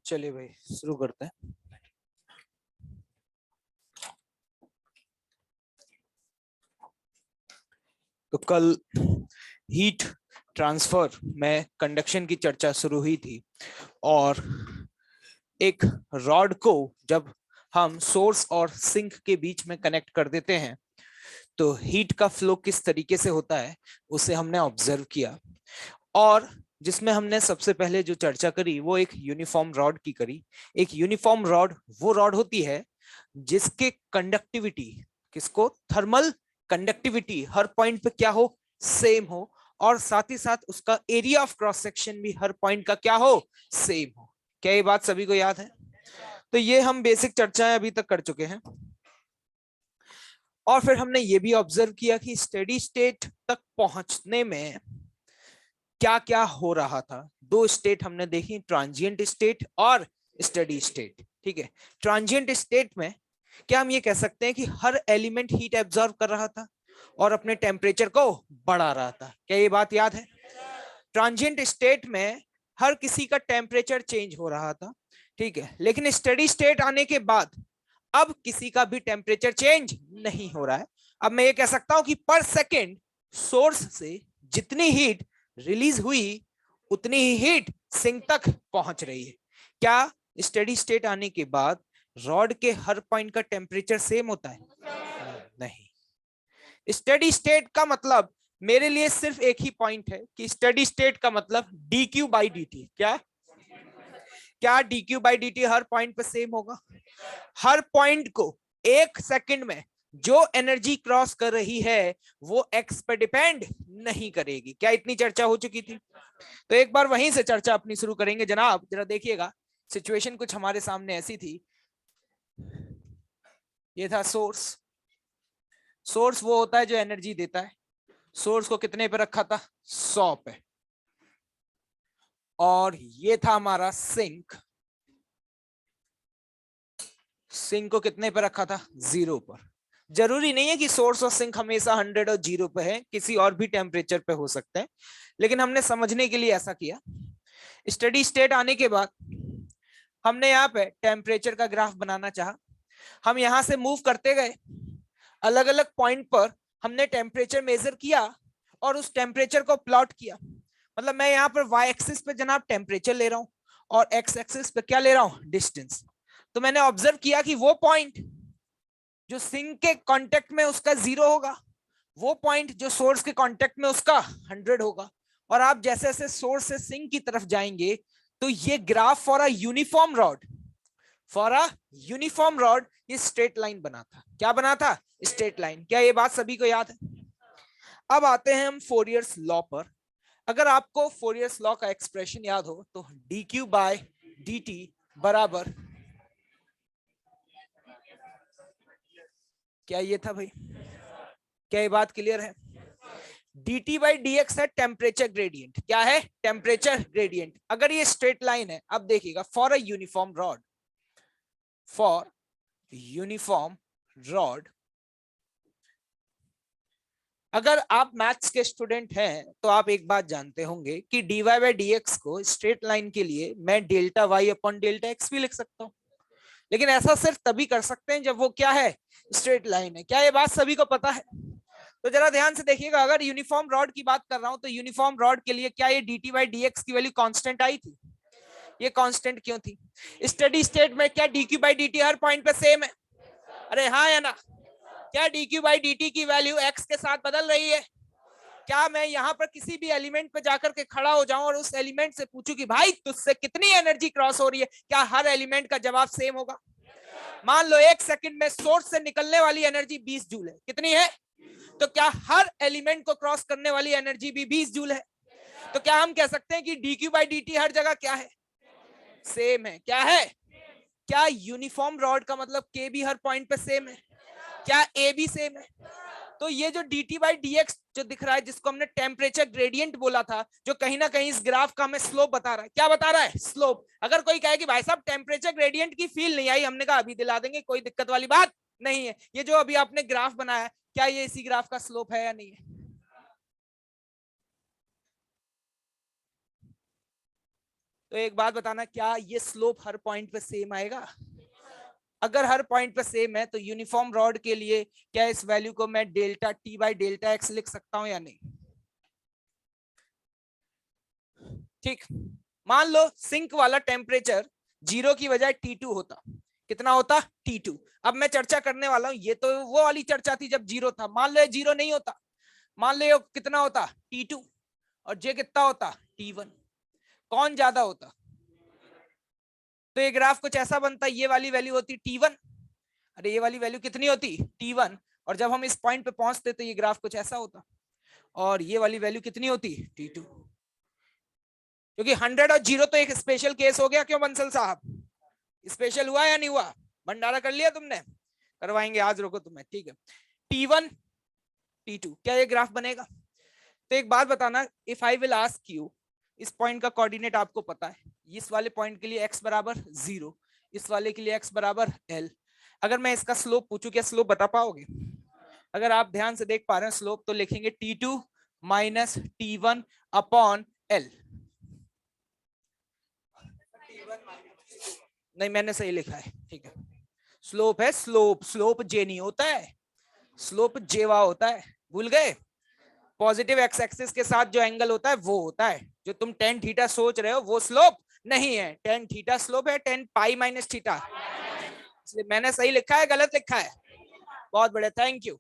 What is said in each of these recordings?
चलिए भाई शुरू करते हैं। तो कल हीट ट्रांसफर में कंडक्शन की चर्चा शुरू हुई थी और एक रॉड को जब हम सोर्स और सिंक के बीच में कनेक्ट कर देते हैं तो हीट का फ्लो किस तरीके से होता है उसे हमने ऑब्जर्व किया और जिसमें हमने सबसे पहले जो चर्चा करी वो एक यूनिफॉर्म रॉड की करी। एक यूनिफॉर्म रॉड वो रॉड होती है जिसके कंडक्टिविटी किसको थर्मल कंडक्टिविटी हर पॉइंट पे क्या हो सेम हो और साथ ही साथ उसका एरिया ऑफ क्रॉस सेक्शन भी हर पॉइंट का क्या हो सेम हो। क्या ये बात सभी को याद है? तो ये हम बेसिक चर्चाएं अभी तक कर चुके हैं और फिर हमने ये भी ऑब्जर्व किया कि स्टेडी स्टेट तक पहुंचने में क्या क्या हो रहा था। दो स्टेट हमने देखी, ट्रांजिएंट स्टेट और स्टेडी स्टेट। ठीक है, ट्रांजिएंट स्टेट में क्या हम ये कह सकते हैं कि हर एलिमेंट हीट एब्जॉर्ब कर रहा था और अपने टेम्परेचर को बढ़ा रहा था। क्या ये बात याद है? ट्रांजिएंट स्टेट में हर किसी का टेम्परेचर चेंज हो रहा था, ठीक है, लेकिन स्टेडी स्टेट आने के बाद अब किसी का भी टेम्परेचर चेंज नहीं हो रहा है। अब मैं ये कह सकता हूं कि पर सेकेंड सोर्स से जितनी हीट रिलीज हुई उतनी ही हीट सिंक तक पहुंच रही है। क्या स्टेडी स्टेट आने के बाद रॉड के हर पॉइंट का टेम्परेचर सेम होता है? नहीं। स्टेडी स्टेट का मतलब मेरे लिए सिर्फ एक ही पॉइंट है कि स्टेडी स्टेट का मतलब dq बाई dt। क्या dq by dt her point पे सेम होगा? हर पॉइंट को एक सेकंड में जो एनर्जी क्रॉस कर रही है वो एक्स पर डिपेंड नहीं करेगी। क्या इतनी चर्चा हो चुकी थी? तो एक बार वहीं से चर्चा अपनी शुरू करेंगे। जनाब जरा देखिएगा, सिचुएशन कुछ हमारे सामने ऐसी थी। ये था सोर्स। सोर्स वो होता है जो एनर्जी देता है। सोर्स को कितने पे रखा था? 100 पे। और ये था हमारा सिंक। सिंक को कितने पे रखा था? 0 पर। जरूरी नहीं है कि सोर्स और सिंक हमेशा 100 और 0 पे है, किसी और भी टेम्परेचर पे हो सकते हैं, लेकिन हमने समझने के लिए ऐसा किया। स्टेडी स्टेट आने के बाद हमने यहाँ पे टेम्परेचर का ग्राफ बनाना चाहा। हम यहां से मूव करते गए, अलग अलग पॉइंट पर हमने टेम्परेचर मेजर किया और उस टेम्परेचर को प्लॉट किया। मतलब मैं यहाँ पर वाई एक्सिस पे जनाब टेम्परेचर ले रहा हूँ और एक्स एक्सिस पे क्या ले रहा हूँ? डिस्टेंस। तो मैंने ऑब्जर्व किया कि वो पॉइंट जो सिंक के कांटेक्ट में उसका 0 होगा, वो पॉइंट जो सोर्स के कांटेक्ट में उसका 100 होगा। और आप जैसे जैसे सोर्स से सिंक की तरफ जाएंगे तो ये graph for a uniform rod ये स्ट्रेट लाइन बना था। क्या बना था? Straight line. क्या ये बात सभी को याद है? अब आते हैं हम फोरियर्स लॉ पर। अगर आपको फोरियर्स लॉ का एक्सप्रेशन याद हो तो dq बाय dt बराबर, क्या ये था भाई? क्या ये बात क्लियर है? dt बाई dx है टेम्परेचर ग्रेडियंट। क्या है? Temperature gradient. अगर ये स्ट्रेट लाइन है, अब देखिएगा, फॉर अ यूनिफॉर्म रॉड, अगर आप मैथ्स के स्टूडेंट हैं तो आप एक बात जानते होंगे कि dy बाई dx को स्ट्रेट लाइन के लिए मैं delta y upon delta x भी लिख सकता हूं, लेकिन ऐसा सिर्फ तभी कर सकते हैं जब वो क्या है? स्ट्रेट लाइन है। क्या ये बात सभी को पता है? तो जरा ध्यान से देखिएगा, अगर यूनिफॉर्म रॉड की बात कर रहा हूं तो यूनिफॉर्म रॉड के लिए क्या ये dt बाई dx की वैल्यू कांस्टेंट आई थी? ये कांस्टेंट क्यों थी? स्टेडी स्टेट में क्या dq by dt her point पे सेम है? अरे हाँ या ना? क्या dq बाई dt की वैल्यू x के साथ बदल रही है? क्या मैं यहाँ पर किसी भी एलिमेंट पे जाकर के खड़ा हो जाऊं और उस एलिमेंट से पूछूं कि भाई तुझसे कितनी एनर्जी क्रॉस हो रही है, क्या हर एलिमेंट का जवाब सेम होगा? मान लो एक सेकंड में सोर्स से निकलने वाली एनर्जी 20 जूल है। कितनी है? तो क्या हर एलिमेंट को क्रॉस करने वाली एनर्जी भी 20 जूल है? तो क्या हम कह सकते हैं कि dq बाई dt हर जगह क्या है? सेम है। क्या है? क्या यूनिफॉर्म रॉड का मतलब k भी हर पॉइंट पे सेम है? क्या a भी सेम है? तो ये जो dt बाई dx जो दिख रहा है, जिसको हमने टेम्परेचर ग्रेडियंट बोला था, जो कहीं ना कहीं इस ग्राफ का हमें स्लोप बता रहा है। क्या बता रहा है? स्लोप। अगर कोई कहे कि भाई साहब टेम्परेचर ग्रेडियंट की फील नहीं आई, हमने कहा अभी दिला देंगे, कोई दिक्कत वाली बात नहीं है। ये जो अभी आपने ग्राफ बनाया, क्या ये इसी ग्राफ का स्लोप है या नहीं है? तो एक बात बताना, क्या ये स्लोप हर पॉइंट पे सेम आएगा? अगर हर पॉइंट पे सेम है तो यूनिफॉर्म रॉड के लिए क्या इस वैल्यू को मैं delta T by delta x लिख सकता हूं या नहीं? ठीक, मान लो सिंक वाला टेम्परेचर 0 की बजाय T2 होता, कितना होता? T2। अब मैं चर्चा करने वाला हूं, ये तो वो वाली चर्चा थी जब 0 था, मान लो ये 0 नहीं होता, मान लो ये कितना होता? T2। और जे कितना होता? T1। कौन ज्यादा होता? तो ये ग्राफ कुछ ऐसा बनता, ये वाली वैल्यू होती T1, अरे ये वाली वैल्यू कितनी होती? T1। और जब हम इस पॉइंट पे पहुंचते तो ये ग्राफ कुछ ऐसा होता, और ये वाली वैल्यू कितनी होती? T2। क्योंकि 100 और 0 तो एक स्पेशल केस हो गया, क्यों बंसल साहब? स्पेशल हुआ या नहीं हुआ? भंडारा कर लिया तुमने? करवाएंगे आज, रुको तुम्हें, ठीक है। T1 T2, क्या ये ग्राफ बनेगा? तो एक बात बताना, if I will ask you, इस पॉइंट का कोऑर्डिनेट आपको पता है, इस वाले पॉइंट के लिए x बराबर 0, इस वाले के लिए x बराबर l। अगर मैं इसका स्लोप पूछूं, क्या स्लोप बता पाओगे? अगर आप ध्यान से देख पा रहे हैं स्लोप, तो लिखेंगे T2 minus T1 upon l। नहीं, मैंने सही लिखा है, ठीक है। स्लोप है स्लोप, स्लोप जे नहीं होता है, स्लोप जेवा होता है, भूल गए? पॉजिटिव एक्स एक्सिस के साथ जो एंगल होता है वो होता है, जो तुम टेन थीटा सोच रहे हो वो स्लोप नहीं है, टेन थीटा स्लोप है, टेन पाई माइनस थीटा। इसलिए मैंने सही लिखा है, गलत लिखा है? बहुत बढ़िया, थैंक यू।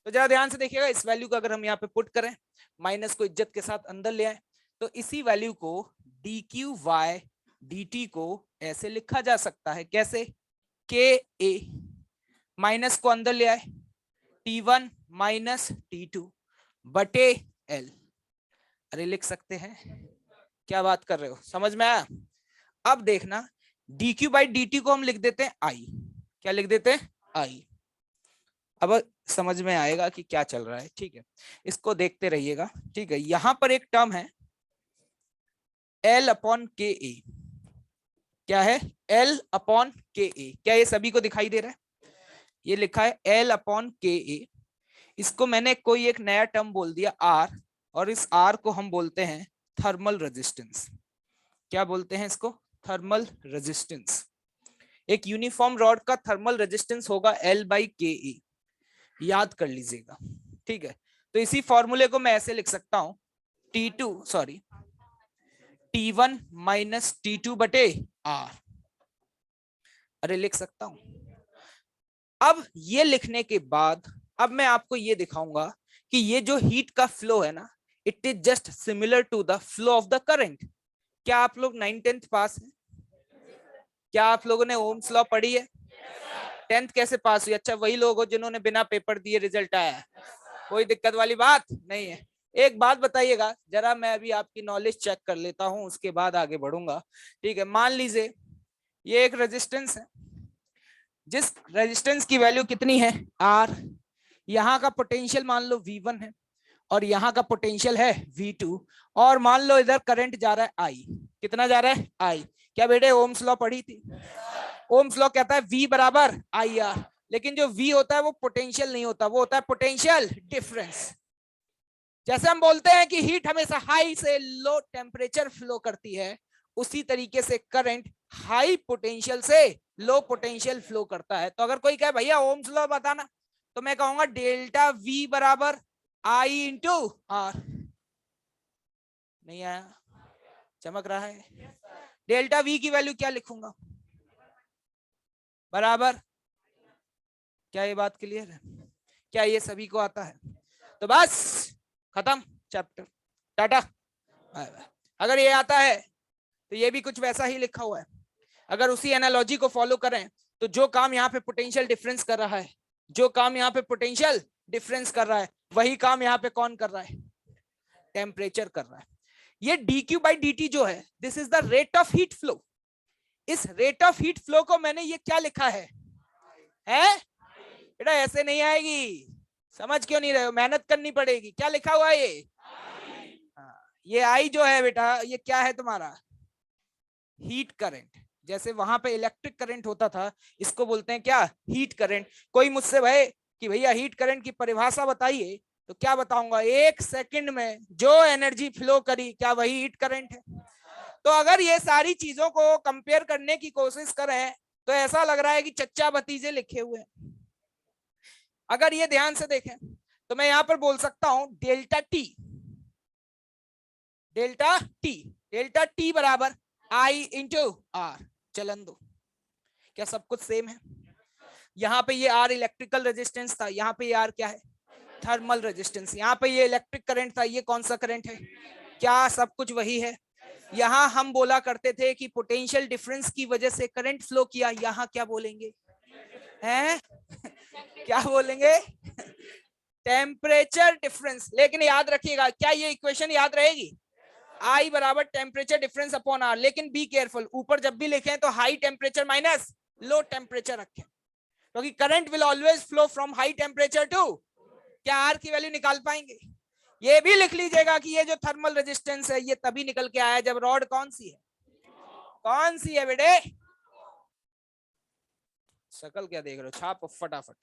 तो जरा ध्यान से देखिएगा, इस वैल्यू को अगर हम यहाँ पे पुट करें, माइनस को इज्जत के साथ अंदर ले आए, तो इसी वैल्यू को D Q Y D T को ऐसे लिखा जा सकता है, कैसे? के ए, माइनस को अंदर ले आए, T1 माइनस T2 बटे L। अरे लिख सकते हैं, क्या बात कर रहे हो, समझ में आया? अब देखना, dq बाई dt को हम लिख देते हैं I। क्या लिख देते हैं? I। अब समझ में आएगा कि क्या चल रहा है, ठीक है, इसको देखते रहिएगा, ठीक है। यहां पर एक टर्म है L अपॉन के ए, क्या है? L अपॉन के ए, क्या ये सभी को दिखाई दे रहा है? ये लिखा है L अपॉन के ए, इसको मैंने कोई एक नया टर्म बोल दिया R, और इस R को हम बोलते हैं थर्मल रेजिस्टेंस। क्या बोलते हैं इसको? Thermal resistance. एक यूनिफॉर्म रॉड का थर्मल रेजिस्टेंस होगा L बाई के ए, याद कर लीजिएगा, ठीक है। तो इसी फॉर्मूले को मैं ऐसे लिख सकता हूं, T1 माइनस T2 बटे R। अरे लिख सकता हूं। अब ये लिखने के बाद अब मैं आपको ये दिखाऊंगा कि ये जो हीट का फ्लो है ना, it is just similar to the flow of the current. क्या आप लोग 9th-10th पास हैं? क्या आप लोगों ने ओम्स लॉ पढ़ी है? 10th कैसे पास हुई? अच्छा, वही लोग हो जिन्होंने बिना पेपर दिए रिजल्ट आया, कोई दिक्कत वाली बात नहीं है। एक बात बताइएगा जरा, मैं अभी आपकी नॉलेज चेक कर लेता हूं, उसके बाद आगे बढ़ूंगा, ठीक है। मान लीजिए ये एक रेजिस्टेंस है, जिस रेजिस्टेंस की वैल्यू कितनी है? R। यहाँ का पोटेंशियल मान लो V1 है, और यहाँ का पोटेंशियल है V2, और मान लो इधर करंट जा रहा है I। कितना जा रहा है? I। क्या बेटे ओम्स लॉ पढ़ी थी? ओम्स लॉ कहता है V बराबर IR, लेकिन जो V होता है वो पोटेंशियल नहीं होता, वो होता है पोटेंशियल डिफरेंस। जैसे हम बोलते हैं कि हीट हमेशा हाई से लो टेम्परेचर फ्लो करती है, उसी तरीके से करंट हाई पोटेंशियल से लो पोटेंशियल फ्लो करता है। तो अगर कोई कहे भैया ओम्स लॉ बताना, तो मैं कहूंगा डेल्टा V बराबर I इंटू R। नहीं आया? चमक रहा है? डेल्टा V की वैल्यू क्या लिखूंगा? बराबर, क्या ये बात क्लियर है? क्या ये सभी को आता है? तो बस खत्म चैप्टर, टाटा। अगर ये आता है तो ये भी कुछ वैसा ही लिखा हुआ है। अगर उसी एनालॉजी को फॉलो करें तो जो काम यहाँ पे पोटेंशियल डिफरेंस कर रहा है, जो काम यहाँ पे पोटेंशियल डिफरेंस कर रहा है, वही काम यहाँ पे कौन कर रहा है? टेम्परेचर कर रहा है। ये dq बाई dt जो है, this is the rate of heat flow. इस रेट ऑफ हीट फ्लो को मैंने ये क्या लिखा है? बेटा ऐसे नहीं आएगी, समझ क्यों नहीं रहे हो? मेहनत करनी पड़ेगी। क्या लिखा हुआ है ये? ये आई जो है बेटा, ये क्या है तुम्हारा? Heat current. जैसे वहां पे इलेक्ट्रिक करंट होता था, इसको बोलते हैं क्या? Heat current. कोई मुझसे भाई कि भैया हीट करंट की परिभाषा बताइए, तो क्या बताऊंगा? 1 सेकंड में जो एनर्जी फ्लो करी, क्या वही हीट करंट है? तो अगर ये सारी चीजों को कंपेयर करने की कोशिश करें तो ऐसा लग रहा है कि चच्चा भतीजे लिखे हुए हैं। अगर ये ध्यान से देखें तो मैं यहां पर बोल सकता हूं delta T, delta T, delta T बराबर आई इंटू आर। चलन दो, क्या सब कुछ सेम है? यहाँ पे ये आर इलेक्ट्रिकल रेजिस्टेंस था, यहाँ पे ये आर क्या है? Thermal resistance. यहाँ पे ये इलेक्ट्रिक करंट था, ये कौन सा करंट है? क्या सब कुछ वही है? यहाँ हम बोला करते थे कि पोटेंशियल डिफरेंस की वजह से करंट फ्लो किया, यहाँ क्या बोलेंगे हैं? क्या बोलेंगे? Temperature difference. लेकिन याद रखिएगा, क्या ये इक्वेशन याद रहेगी? I बराबर टेम्परेचर डिफरेंस अपॉन आर। लेकिन बी केयरफुल, ऊपर जब भी लिखें तो high temperature minus low temperature रखें, क्योंकि current will always flow from high temperature to, क्या आर की वैल्यू निकाल पाएंगे? ये भी लिख लीजिएगा कि ये जो थर्मल रेजिस्टेंस है ये तभी निकल के आया जब रॉड कौन सी है? कौन सी है बेटे? शकल क्या देख रहे हो, छाप फटाफट।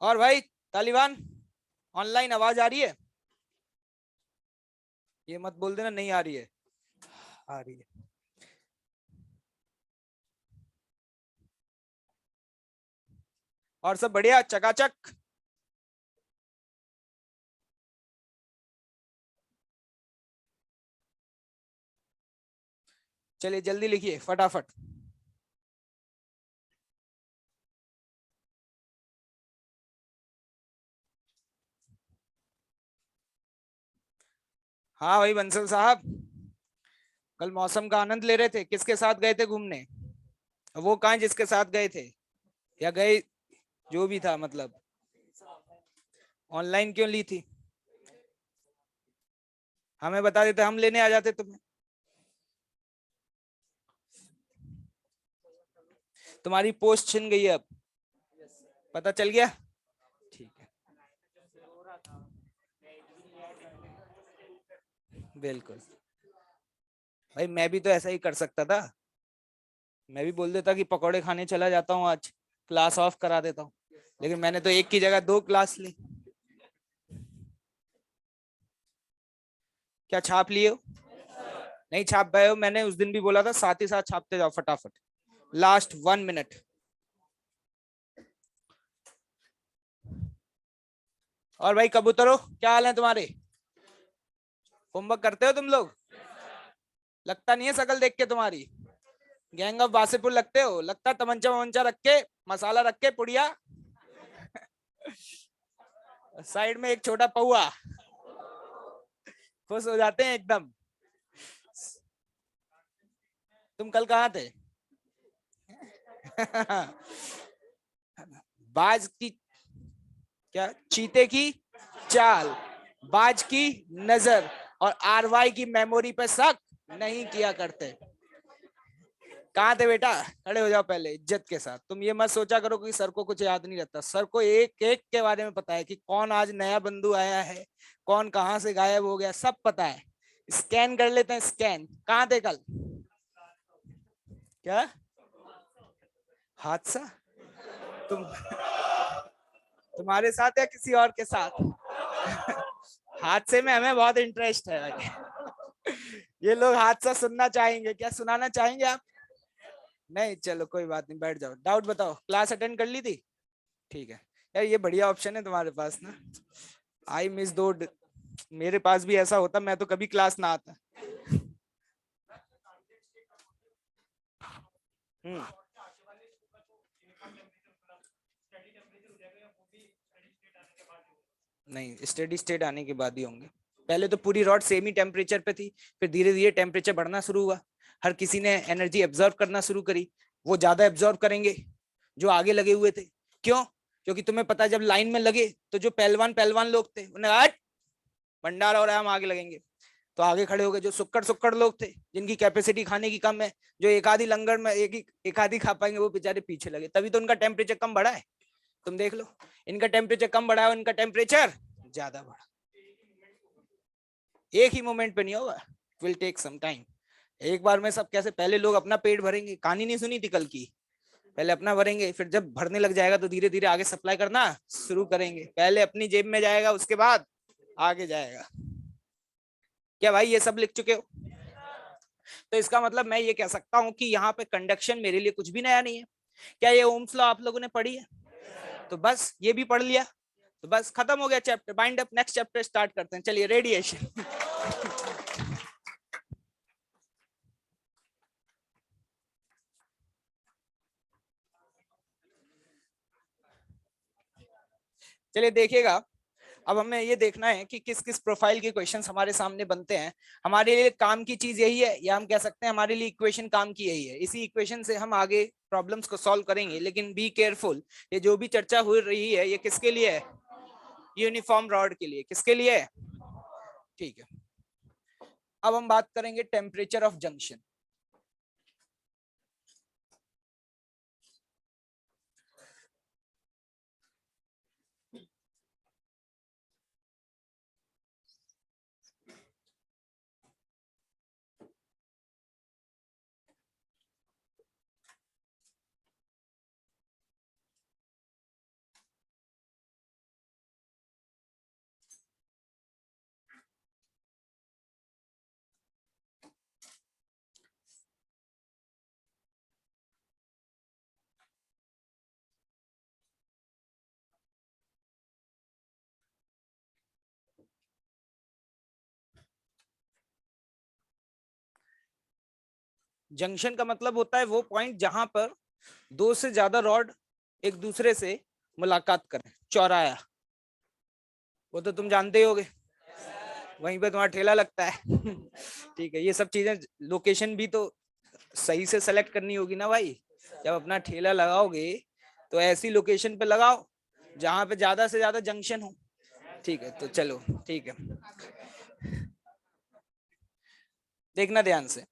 और भाई तालिबान ऑनलाइन आवाज आ रही है? ये मत बोल देना नहीं आ रही है, आ रही है। और सब बढ़िया चकाचक? चलिए जल्दी लिखिए फटाफट। हाँ भाई बंसल साहब, कल मौसम का आनंद ले रहे थे, किसके साथ गए थे घूमने? वो कहाँ जिसके साथ गए थे, या गए जो भी था, मतलब ऑनलाइन क्यों ली थी? हमें बता देते, हम लेने आ जाते तुम्हें। तुम्हारी पोस्ट छिन गई है अब, पता चल गया? ठीक है, बिल्कुल भाई, मैं भी तो ऐसा ही कर सकता था, मैं भी बोल देता कि पकौड़े खाने चला जाता हूँ आज, क्लास ऑफ करा देता हूँ, लेकिन मैंने तो एक की जगह 2 क्लास ली। क्या छाप लिए हो? नहीं छाप पाए हो, मैंने उस दिन भी बोला था साथ ही साथ छापते जाओ फटाफट, लास्ट 1 मिनट। और भाई कबूतरो क्या हाल है तुम्हारे? होमवर्क करते हो तुम लोग? लगता नहीं है शकल देख के तुम्हारी, गैंग ऑफ वासेपुर लगते हो, लगता तमंचा वमंचा रख के, मसाला रख के पुड़िया साइड में एक छोटा पौआ, खुश हो जाते हैं एकदम। तुम कल कहाँ थे? बाज की, क्या चीते की चाल, बाज की नजर और आरवाई की मेमोरी पे शक नहीं किया करते। कहाँ थे बेटा? खड़े हो जाओ पहले इज्जत के साथ। तुम ये मत सोचा करो कि सर को कुछ याद नहीं रहता, सर को एक एक के बारे में पता है कि कौन आज नया बंधु आया है, कौन कहाँ से गायब हो गया, सब पता है। स्कैन कर लेते हैं, स्कैन। कहाँ थे कल? क्या हादसा? तुम तुम्हारे साथ या किसी और के साथ? हादसे में हमें बहुत इंटरेस्ट है भाई। ये लोग हादसा सुनना चाहेंगे, क्या सुनाना चाहेंगे आप? नहीं चलो कोई बात नहीं, बैठ जाओ। डाउट बताओ, क्लास अटेंड कर ली थी? ठीक है यार, ये बढ़िया ऑप्शन है तुम्हारे पास ना, आई मिस दो। मेरे पास भी ऐसा होता, मैं तो कभी क्लास ना आता। हम्म, नहीं स्टेडी स्टेट आने के बाद ही होंगे। पहले तो पूरी रॉड सेम ही टेम्परेचर पे थी, फिर धीरे धीरे टेम्परेचर बढ़ना शुरू हुआ, हर किसी ने एनर्जी एब्जॉर्व करना शुरू करी, वो ज्यादा एब्जॉर्व करेंगे जो आगे लगे हुए थे। क्यों? क्योंकि तुम्हें पता है जब लाइन में लगे तो जो पहलवान पहलवान लोग थे उन्हें हट भंडारा हो रहा है, हम आगे लगेंगे, तो आगे खड़े हो गए। जो सुक्कड़ सुक्कड़ लोग थे जिनकी कैपेसिटी खाने की कम है, जो एक आधी लंगर में एक आधी खा पाएंगे, वो बेचारे पीछे लगे, तभी तो उनका टेम्परेचर कम बढ़ा है। तुम देख लो, इनका टेम्परेचर कम बढ़ा है, उनका टेम्परेचर ज्यादा बढ़ा। एक ही मोमेंट पे नहीं होगा, विल टेक सम टाइम। एक बार में सब कैसे? पहले लोग अपना पेट भरेंगे, कहानी नहीं सुनी थी कल की? पहले अपना भरेंगे, फिर जब भरने लग जाएगा तो धीरे धीरे आगे सप्लाई करना शुरू करेंगे। पहले अपनी जेब में जाएगा, उसके बाद आगे जाएगा। क्या भाई ये सब लिख चुके हो? तो इसका मतलब मैं ये कह सकता हूं कि यहाँ पे कंडक्शन मेरे लिए कुछ भी नया नहीं है। क्या ये ओम्स लॉ आप लोगों ने पढ़ी है? तो बस ये भी पढ़ लिया, तो बस खत्म हो गया chapter. Bind up, next chapter start करते हैं। चलिए, रेडिएशन। चलिए देखिएगा, अब हमें ये देखना है कि किस किस प्रोफाइल के क्वेश्चंस हमारे सामने बनते हैं। हमारे लिए काम की चीज यही है, या हम कह सकते हैं हमारे लिए इक्वेशन काम की यही है। इसी इक्वेशन से हम आगे प्रॉब्लम्स को सॉल्व करेंगे। लेकिन बी केयरफुल, ये जो भी चर्चा हो रही है ये किसके लिए है? यूनिफॉर्म रॉड के लिए। किसके लिए है? ठीक है, अब हम बात करेंगे टेम्परेचर ऑफ जंक्शन। जंक्शन का मतलब होता है वो पॉइंट जहां पर दो से ज्यादा रॉड एक दूसरे से मुलाकात करें, चौराया। वो तो तुम जानते ही होगे, वहीं पे तुम्हारा ठेला लगता है। ठीक है, ये सब चीजें, लोकेशन भी तो सही से सेलेक्ट करनी होगी ना भाई। जब अपना ठेला लगाओगे तो ऐसी लोकेशन पे लगाओ जहां पे ज्यादा से ज्यादा जंक्शन हो। ठीक है, तो चलो ठीक है, देखना ध्यान से।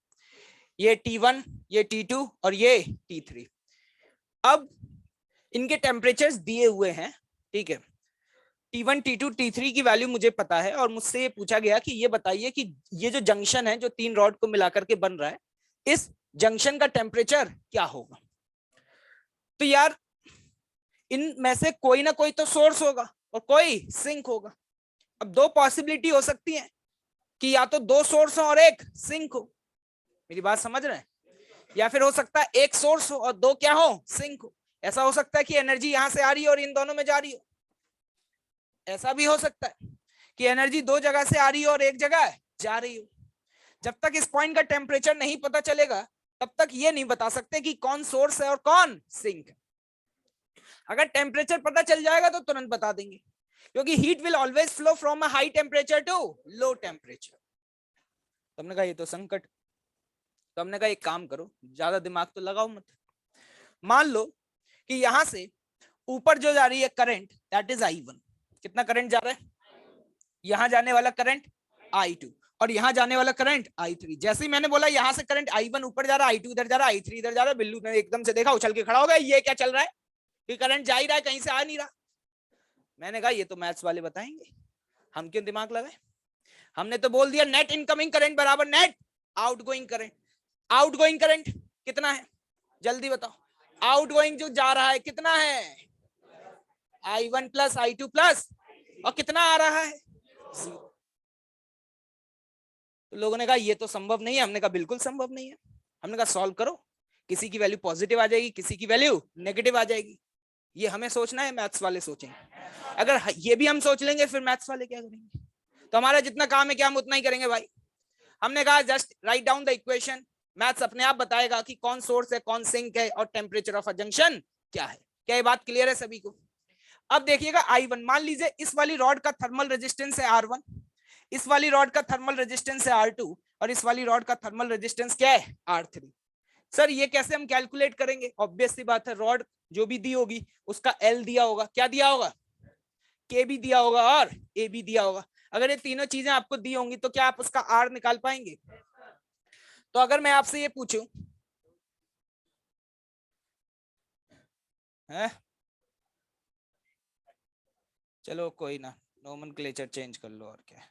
ये T1, ये T2 और ये T3। अब इनके टेम्परेचर्स दिए हुए हैं, ठीक है। T1, T2, T3 की वैल्यू मुझे पता है, और मुझसे ये पूछा गया कि ये बताइए कि ये जो जंक्शन है जो तीन रॉड को मिलाकर के बन रहा है, इस जंक्शन का टेम्परेचर क्या होगा। तो यार इन में से कोई ना कोई तो सोर्स होगा और कोई सिंक होगा। अब दो पॉसिबिलिटी हो सकती है कि या तो दो सोर्स हो और एक सिंक हो। मेरी बात समझ रहे हैं? या फिर हो सकता है एक सोर्स हो और दो क्या हो, सिंक हो। ऐसा हो सकता है कि एनर्जी यहां से आ रही है और इन दोनों में जा रही हो। ऐसा भी हो सकता है कि एनर्जी दो जगह से आ रही हो और एक जगह जा रही हो। जब तक इस पॉइंट का टेम्परेचर नहीं पता चलेगा तब तक ये नहीं बता सकते कि कौन सोर्स है और कौन सिंक है। अगर टेम्परेचर पता चल जाएगा तो तुरंत बता देंगे, क्योंकि heat will always flow from a high temperature to low temperature. तुमने कहा ये तो संकट। तो हमने कहा एक काम करो, ज्यादा दिमाग तो लगाओ मत। मान लो कि यहां से ऊपर जो जा रही है करंट, दैट इज I1। कितना करंट जा रहा है? यहां जाने वाला करंट I2, और यहां जाने वाला करंट I3। जैसे ही मैंने बोला यहां से करंट I1 ऊपर जा रहा है, I2 इधर जा रहा है, I3 इधर जा रहा है, बिल्लू ने एकदम से देखा, उछल के खड़ा हो गया, ये क्या चल रहा है कि करंट जा ही रहा है, कहीं से आ नहीं रहा। मैंने कहा ये तो मैथ्स वाले बताएंगे, हम क्यों दिमाग लगाए। हमने तो बोल दिया नेट इनकमिंग करंट बराबर net outgoing current. Outgoing current कितना है जल्दी बताओ? आउटगोइंग जो जा रहा है कितना है? I1 प्लस I2 प्लस, और कितना आ रहा है? तो लोगों ने कहा ये तो संभव नहीं है। हमने कहा बिल्कुल संभव नहीं है। हमने कहा सॉल्व करो, किसी की वैल्यू पॉजिटिव आ जाएगी, किसी की वैल्यू नेगेटिव आ जाएगी। ये हमें सोचना है, मैथ्स वाले सोचेंगे। अगर ये भी हम सोच लेंगे फिर मैथ्स वाले क्या करेंगे? तो हमारा जितना काम है क्या हम उतना ही करेंगे भाई। हमने कहा just write down the equation, maths अपने आप बताएगा कि कौन सोर्स है कौन सिंक है और टेम्परेचर ऑफ अ जंक्शन क्या है। क्या ये बात क्लियर है सभी को? अब देखिएगा I1, मान लीजिए इस वाली रॉड का थर्मल रेजिस्टेंस है R1, इस वाली रॉड का थर्मल रेजिस्टेंस है R2, और इस वाली रॉड का थर्मल रेजिस्टेंस क्या है? R3। सर ये कैसे हम कैलकुलेट करेंगे? ऑब्वियस सी बात है, रॉड जो भी दी होगी उसका L दिया होगा, क्या दिया होगा? K भी दिया होगा और A भी दिया होगा। अगर ये तीनों चीजें आपको दी होंगी तो क्या आप उसका R निकाल पाएंगे? तो अगर मैं आपसे ये पूछूं है, चलो कोई ना, नोमेनक्लेचर चेंज कर लो और क्या।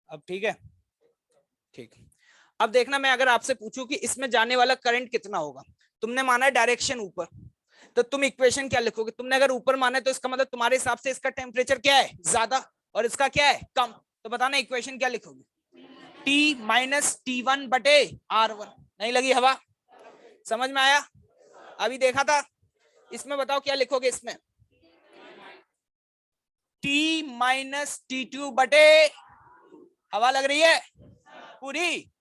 अब ठीक है, ठीक। अब देखना, मैं अगर आपसे पूछूं कि इसमें जाने वाला करंट कितना होगा, तुमने माना है डायरेक्शन ऊपर, तो तुम इक्वेशन क्या लिखोगे? तुमने अगर ऊपर माना है तो इसका मतलब तुम्हारे हिसाब से इसका टेम्परेचर क्या है? ज्यादा, और इसका क्या है? कम। तो बताना इक्वेशन क्या लिखोगे? T माइनस T1 बटे R1। नहीं लगी हवा? समझ में आया? अभी देखा था। इसमें बताओ क्या लिखोगे? इसमें T माइनस T2 बटे, हवा लग रही है पूरी,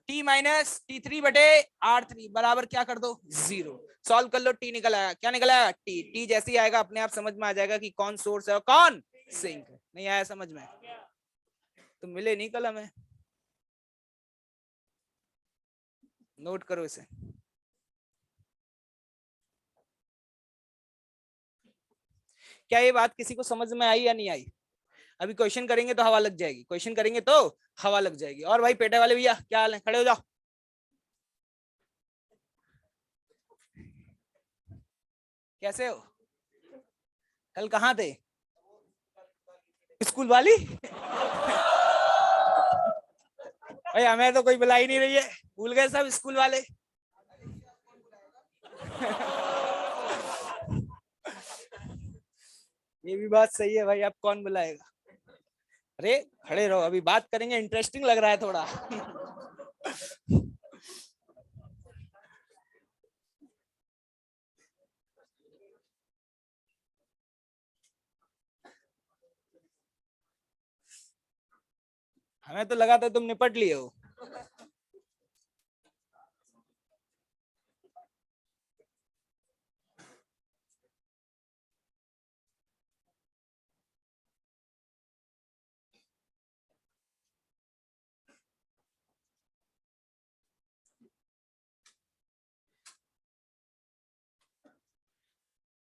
T माइनस T3 बटे R3 बराबर क्या कर दो? 0। सॉल्व कर लो। T निकल आया। क्या निकल आया? T जैसे ही आएगा अपने आप समझ में आ जाएगा कि कौन सोर्स है और कौन सिंक है। नहीं आया समझ में? तो मिले नहीं कल हमें। नोट करो इसे। क्या ये बात किसी को समझ में आई या नहीं आई? अभी क्वेश्चन करेंगे तो हवा लग जाएगी, क्वेश्चन करेंगे तो हवा लग जाएगी। और भाई पेटे वाले भैया क्या हाल है? खड़े हो जाओ। कैसे हो? कल कहाँ थे? स्कूल वाली? भाई हमें तो कोई बुला ही नहीं रही है, भूल गए सब स्कूल वाले। ये भी बात सही है भाई, अब कौन बुलाएगा? अरे खड़े रहो, अभी बात करेंगे, इंटरेस्टिंग लग रहा है थोड़ा। हमें तो लगा था तुम निपट लिए हो।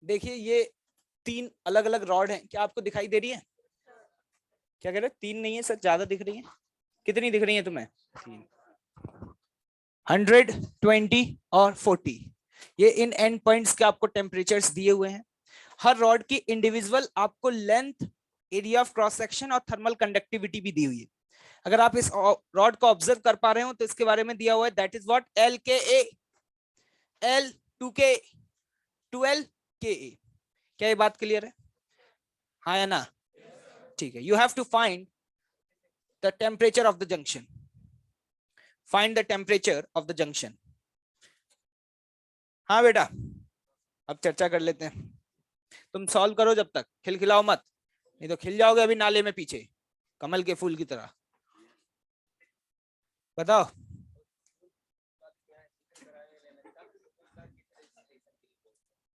देखिए ये 3 अलग अलग रॉड हैं, क्या आपको दिखाई दे रही है? क्या कह रहे? 3 नहीं है सर, ज्यादा दिख रही है। कितनी दिख रही है तुम्हें? 3। 100, 20 और 40, ये इन एंड पॉइंट्स के आपको टेम्परेचर्स दिए हुए हैं। हर रॉड की इंडिविजुअल आपको length, area of cross section और थर्मल कंडक्टिविटी भी दी हुई है। अगर आप इस रॉड को ऑब्जर्व कर पा रहे हो तो इसके बारे में दिया हुआ है, दैट इज व्हाट एल के ए, एल 2K, 12Ka। क्या ये बात क्लियर है? हाँ या ना? ठीक है। You have to find the temperature of the junction. Find the temperature of the junction. हाँ बेटा, अब चर्चा कर लेते हैं। तुम सॉल्व करो जब तक, खिलखिलाओ मत, नहीं तो खिल जाओगे अभी नाले में पीछे, कमल के फूल की तरह। बताओ।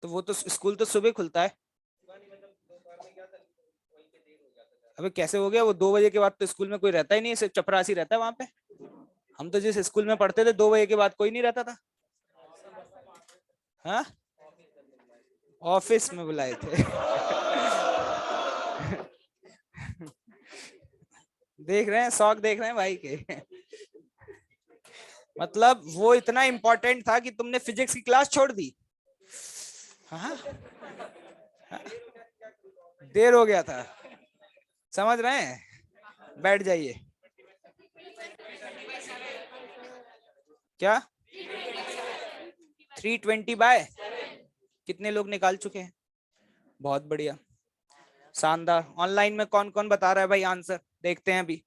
तो वो तो स्कूल तो सुबह खुलता है। अबे कैसे हो गया? वो 2 बजे के बाद तो स्कूल में कोई रहता ही नहीं है, सिर्फ चपरासी रहता है वहां पे। हम तो जिस स्कूल में पढ़ते थे 2 बजे के बाद कोई नहीं रहता था। हाँ, ऑफिस में बुलाए थे। देख रहे हैं, शौक देख रहे हैं भाई के। मतलब वो इतना इंपॉर्टेंट था कि तुमने फिजिक्स की क्लास छोड़ दी। हाँ, देर हो गया था, समझ रहे हैं? बैठ जाइए। क्या 320/? कितने लोग निकाल चुके हैं? बहुत बढ़िया, शानदार। ऑनलाइन में कौन कौन बता रहा है भाई आंसर? देखते हैं अभी।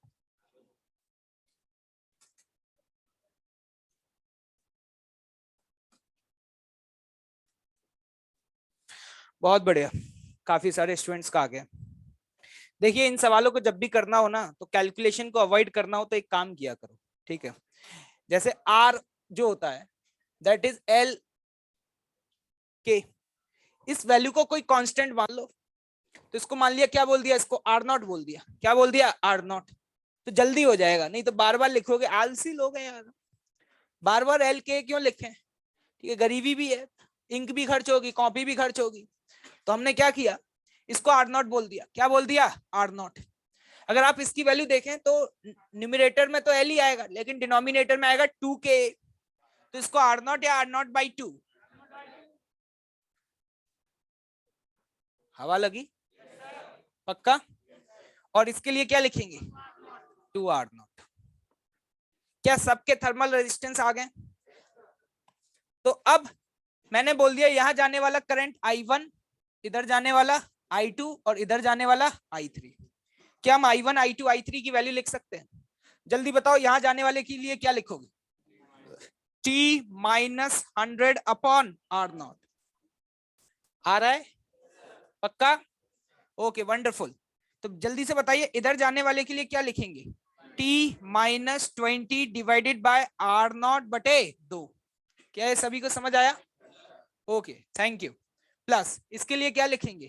बहुत बढ़िया, काफी सारे स्टूडेंट्स का आ गया। देखिए इन सवालों को जब भी करना हो ना तो कैलकुलेशन को अवॉइड करना हो तो एक काम किया करो, ठीक है? जैसे आर जो होता है दैट इज एल के, इस वैल्यू को कोई कांस्टेंट मान लो, तो इसको मान लिया, क्या बोल दिया? इसको आर नॉट बोल दिया। क्या बोल दिया? R naught. तो जल्दी हो जाएगा, नहीं तो बार बार लिखोगे, आलसी लोग हैं यार, बार बार एल के क्यों लिखें? ठीक है, गरीबी भी है, इंक भी खर्च होगी, कॉपी भी खर्च होगी। तो हमने क्या किया, इसको आर नॉट बोल दिया। क्या बोल दिया? R naught. अगर आप इसकी वैल्यू देखें तो न्यूमिनेटर में तो एल ही आएगा, लेकिन डिनोमिनेटर में आएगा 2K, तो इसको आर नॉट या आर नॉट बाई 2। हवा लगी? पक्का? और इसके लिए क्या लिखेंगे? 2R0। क्या सबके थर्मल रेजिस्टेंस आ गए? तो अब मैंने बोल दिया यहाँ जाने वाला करंट I1, इधर जाने वाला I2 और इधर जाने वाला I3। क्या हम I1 I2 I3 की वैल्यू लिख सकते हैं? जल्दी बताओ, यहां जाने वाले के लिए क्या लिखोगे? T minus 100 upon R0। आ रहा है पक्का? Okay wonderful. तो जल्दी से बताइए इधर जाने वाले के लिए क्या लिखेंगे? T minus 20 divided by R0 बटे 2। क्या ये सभी को समझ आया? Okay thank you. प्लस इसके लिए क्या लिखेंगे?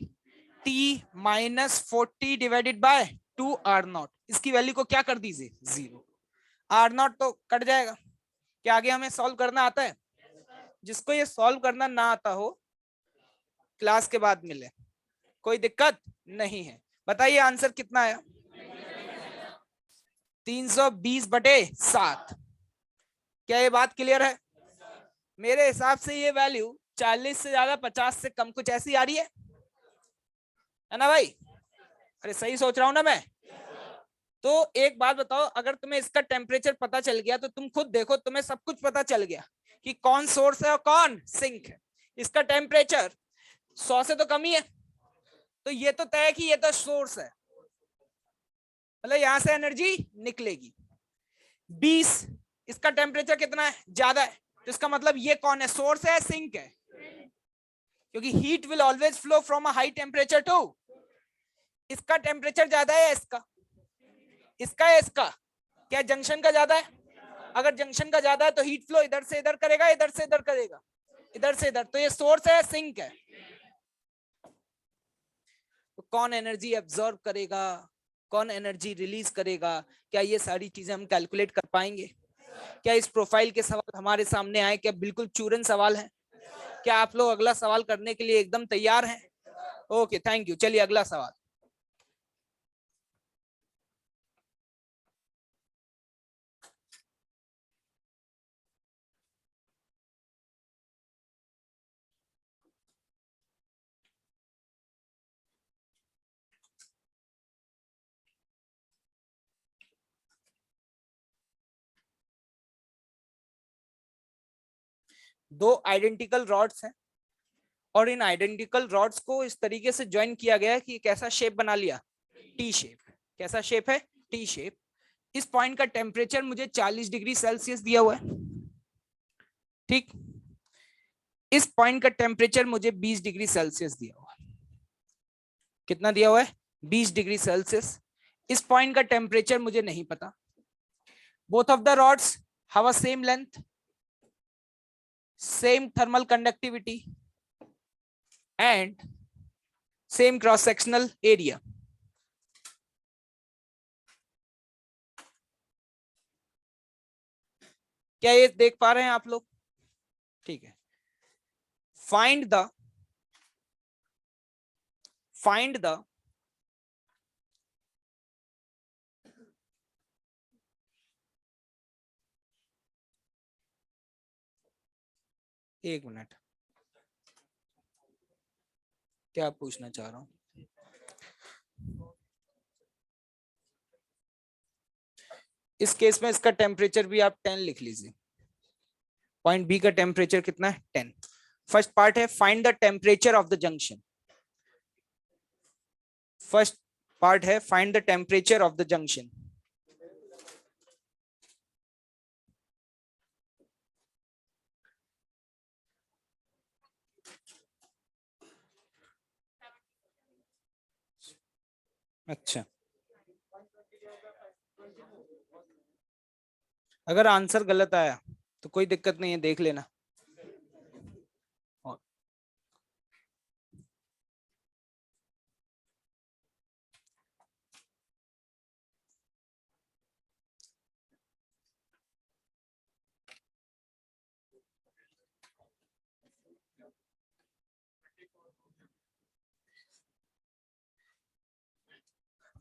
T minus 40 divided by 2R0। इसकी वैल्यू को क्या कर दीजिए? 0। R0 तो कट जाएगा। क्या आगे हमें सॉल्व करना आता है? जिसको ये सॉल्व करना ना आता हो क्लास के बाद मिले, कोई दिक्कत नहीं है। बताइए आंसर कितना आया? 320 बटे 7। क्या ये बात क्लियर है? मेरे हिसाब से ये वैल्यू 40 से ज्यादा 50 से कम कुछ ऐसी आ रही है ना भाई? अरे सही सोच रहा हूं ना मैं? तो एक बात बताओ, अगर तुम्हें इसका टेम्परेचर पता चल गया तो तुम खुद देखो, तुम्हें सब कुछ पता चल गया कि कौन सोर्स है और कौन सिंक है। इसका टेम्परेचर 100 से तो कम ही है, तो ये तो तय है कि ये तो सोर्स है, मतलब यहां से एनर्जी निकलेगी। 20, इसका टेम्परेचर कितना है? ज्यादा है, तो इसका मतलब ये कौन है? सोर्स है, सिंक है? क्योंकि heat will always flow from a high temperature to. इसका टेम्परेचर ज्यादा है या इसका? इसका या इसका? क्या जंक्शन का ज्यादा है? अगर जंक्शन का ज्यादा है तो हीट फ्लो इधर से इधर करेगा, इधर से इधर करेगा, इधर से इधर। तो ये सोर्स है, सिंक है? तो कौन एनर्जी एब्जॉर्ब करेगा, कौन एनर्जी रिलीज करेगा, क्या ये सारी चीजें हम कैलकुलेट कर पाएंगे? क्या इस प्रोफाइल के सवाल हमारे सामने आए? क्या बिल्कुल चूरन सवाल है? क्या आप लोग अगला सवाल करने के लिए एकदम तैयार हैं? Okay thank you. चलिए अगला सवाल। दो आइडेंटिकल रॉड्स हैं और इन आइडेंटिकल रॉड्स को इस तरीके से ज्वाइन किया गया है कि कैसा शेप बना लिया? T shape. कैसा शेप है? T shape. इस पॉइंट का टेम्परेचर मुझे 40 डिग्री सेल्सियस दिया हुआ है, ठीक। इस पॉइंट का टेम्परेचर मुझे 20 डिग्री सेल्सियस दिया हुआ है। कितना दिया हुआ है? 20 डिग्री सेल्सियस। इस पॉइंट का टेम्परेचर मुझे नहीं पता। Both of the rods have a same length, same thermal conductivity and same cross sectional area। क्या ये देख पा रहे हैं आप लोग? ठीक है। फाइंड द एक मिनट, क्या पूछना चाह रहा हूं? इस केस में इसका टेम्परेचर भी आप 10 लिख लीजिए। पॉइंट बी का टेम्परेचर कितना है? 10। फर्स्ट पार्ट है find the temperature of the junction. First part है find the temperature of the junction. अच्छा, अगर आंसर गलत आया तो कोई दिक्कत नहीं है, देख लेना।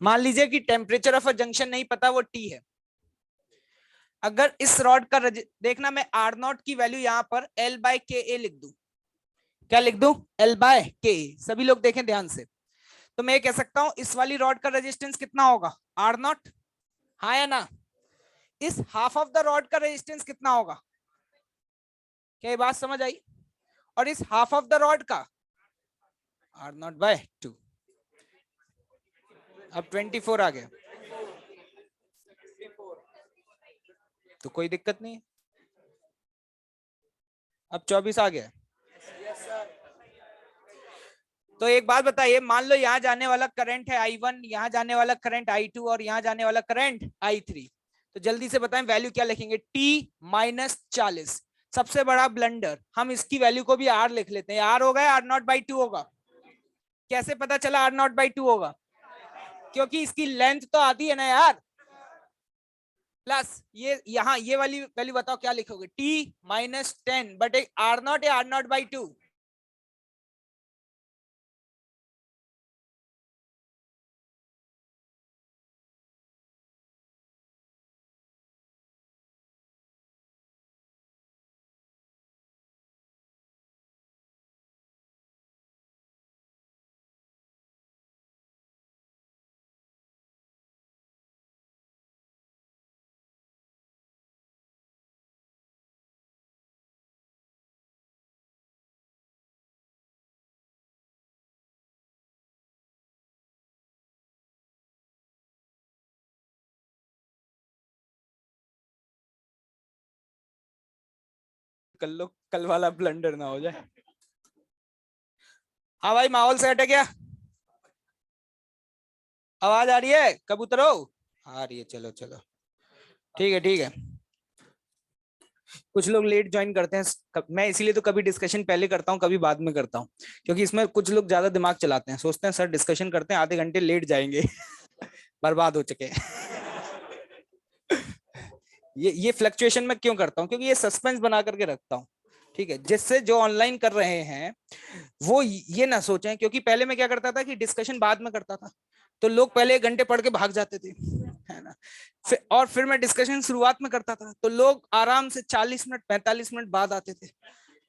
मान लीजिए कि टेम्परेचर ऑफ अ जंक्शन नहीं पता, वो टी है। अगर इस रॉड का देखना, मैं R0 की वैल्यू यहां पर L बाय के ए लिख दूं। क्या लिख दूं? L बाय के ए। सभी लोग देखें ध्यान से। तो मैं कह सकता हूं इस वाली रॉड का रेजिस्टेंस कितना होगा? R0। हाँ या ना? इस हाफ ऑफ द रॉड का रेजिस्टेंस कितना होगा? क्या ये बात समझ आई? और इस हाफ ऑफ द रॉड का R0/2। अब 24 आ गया तो कोई दिक्कत नहीं है। अब 24 आ गया। तो एक बात बताइए, मान लो यहाँ जाने वाला करंट है I1, यहाँ जाने वाला करंट I2 और यहाँ जाने वाला करंट I3। तो जल्दी से बताएं वैल्यू क्या लिखेंगे? T-40। सबसे बड़ा ब्लंडर, हम इसकी वैल्यू को भी R लिख लेते हैं। R होगा या R0/2 होगा? कैसे पता चला R0/2 होगा? क्योंकि इसकी लेंथ तो आती है ना यार। प्लस ये यहाँ ये वाली वैल्यू बताओ क्या लिखोगे? T-10 बट R0 या R0/2? कर लो, कल वाला ब्लंडर ना हो जाए। हाँ भाई, माहौल सेट है क्या? आवाज आ रही है? कबूतरो आ रही है? चलो चलो, ठीक है ठीक है। कुछ लोग लेट ज्वाइन करते हैं, मैं इसीलिए तो कभी डिस्कशन पहले करता हूँ कभी बाद में करता हूँ, क्योंकि इसमें कुछ लोग ज्यादा दिमाग चलाते हैं, सोचते हैं सर डिस्कशन करते हैं आधे घंटे लेट जाएंगे बर्बाद हो चुके हैं ये फ्लक्चुएशन में क्यों करता हूँ? क्योंकि ये सस्पेंस बना करके रखता हूँ, ठीक है, जिससे जो ऑनलाइन कर रहे हैं वो ये ना सोचें। क्योंकि पहले मैं क्या करता था कि डिस्कशन बाद में करता था, तो लोग पहले 1 घंटे पढ़ के भाग जाते थे, है ना। और फिर मैं डिस्कशन शुरुआत में करता था, तो लोग आराम से 40 मिनट 45 मिनट बाद आते थे।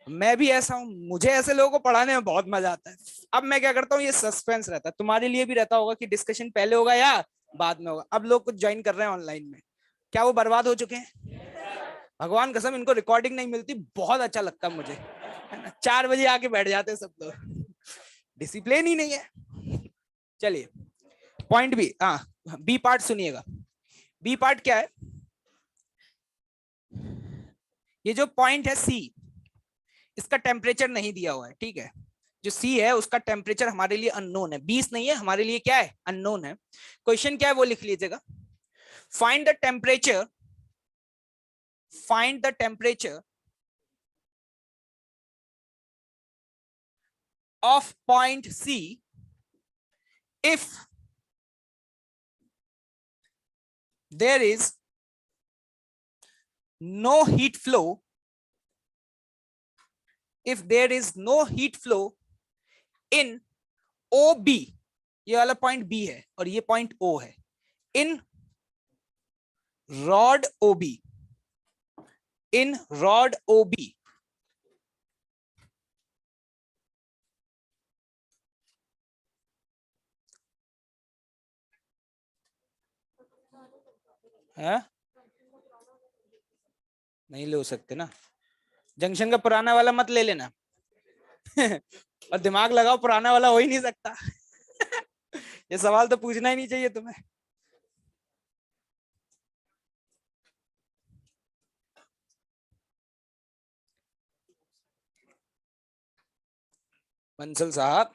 मैं भी ऐसा हूँ, मुझे ऐसे लोगों को पढ़ाने में बहुत मजा आता है। अब मैं क्या करता हूँ, ये सस्पेंस रहता है, तुम्हारे लिए भी रहता होगा कि डिस्कशन पहले होगा या बाद में होगा। अब लोग कुछ ज्वाइन कर रहे हैं ऑनलाइन में, क्या वो बर्बाद हो चुके हैं? भगवान कसम, इनको रिकॉर्डिंग नहीं मिलती, बहुत अच्छा लगता है मुझे, है ना। 4 बजे आके बैठ जाते हैं सब लोग, डिसिप्लिन ही नहीं है। चलिए पॉइंट बी, हाँ बी पार्ट सुनिएगा। बी पार्ट क्या है? ये जो पॉइंट है सी, इसका टेम्परेचर नहीं दिया हुआ है, ठीक है। जो सी है उसका टेम्परेचर हमारे लिए अननोन है, 20 नहीं है, हमारे लिए क्या है? अननोन है। क्वेश्चन क्या है वो लिख लीजिएगा। Find the temperature, find the temperature of point C if there is no heat flow, if there is no heat flow in OB, ये वाला पॉइंट B है और ये पॉइंट O है, in rod OB, in rod OB, है? नहीं ले सकते ना, जंक्शन का पुराना वाला मत ले लेना और दिमाग लगाओ, पुराना वाला हो ही नहीं सकता ये सवाल तो पूछना ही नहीं चाहिए तुम्हें। बंसल साहब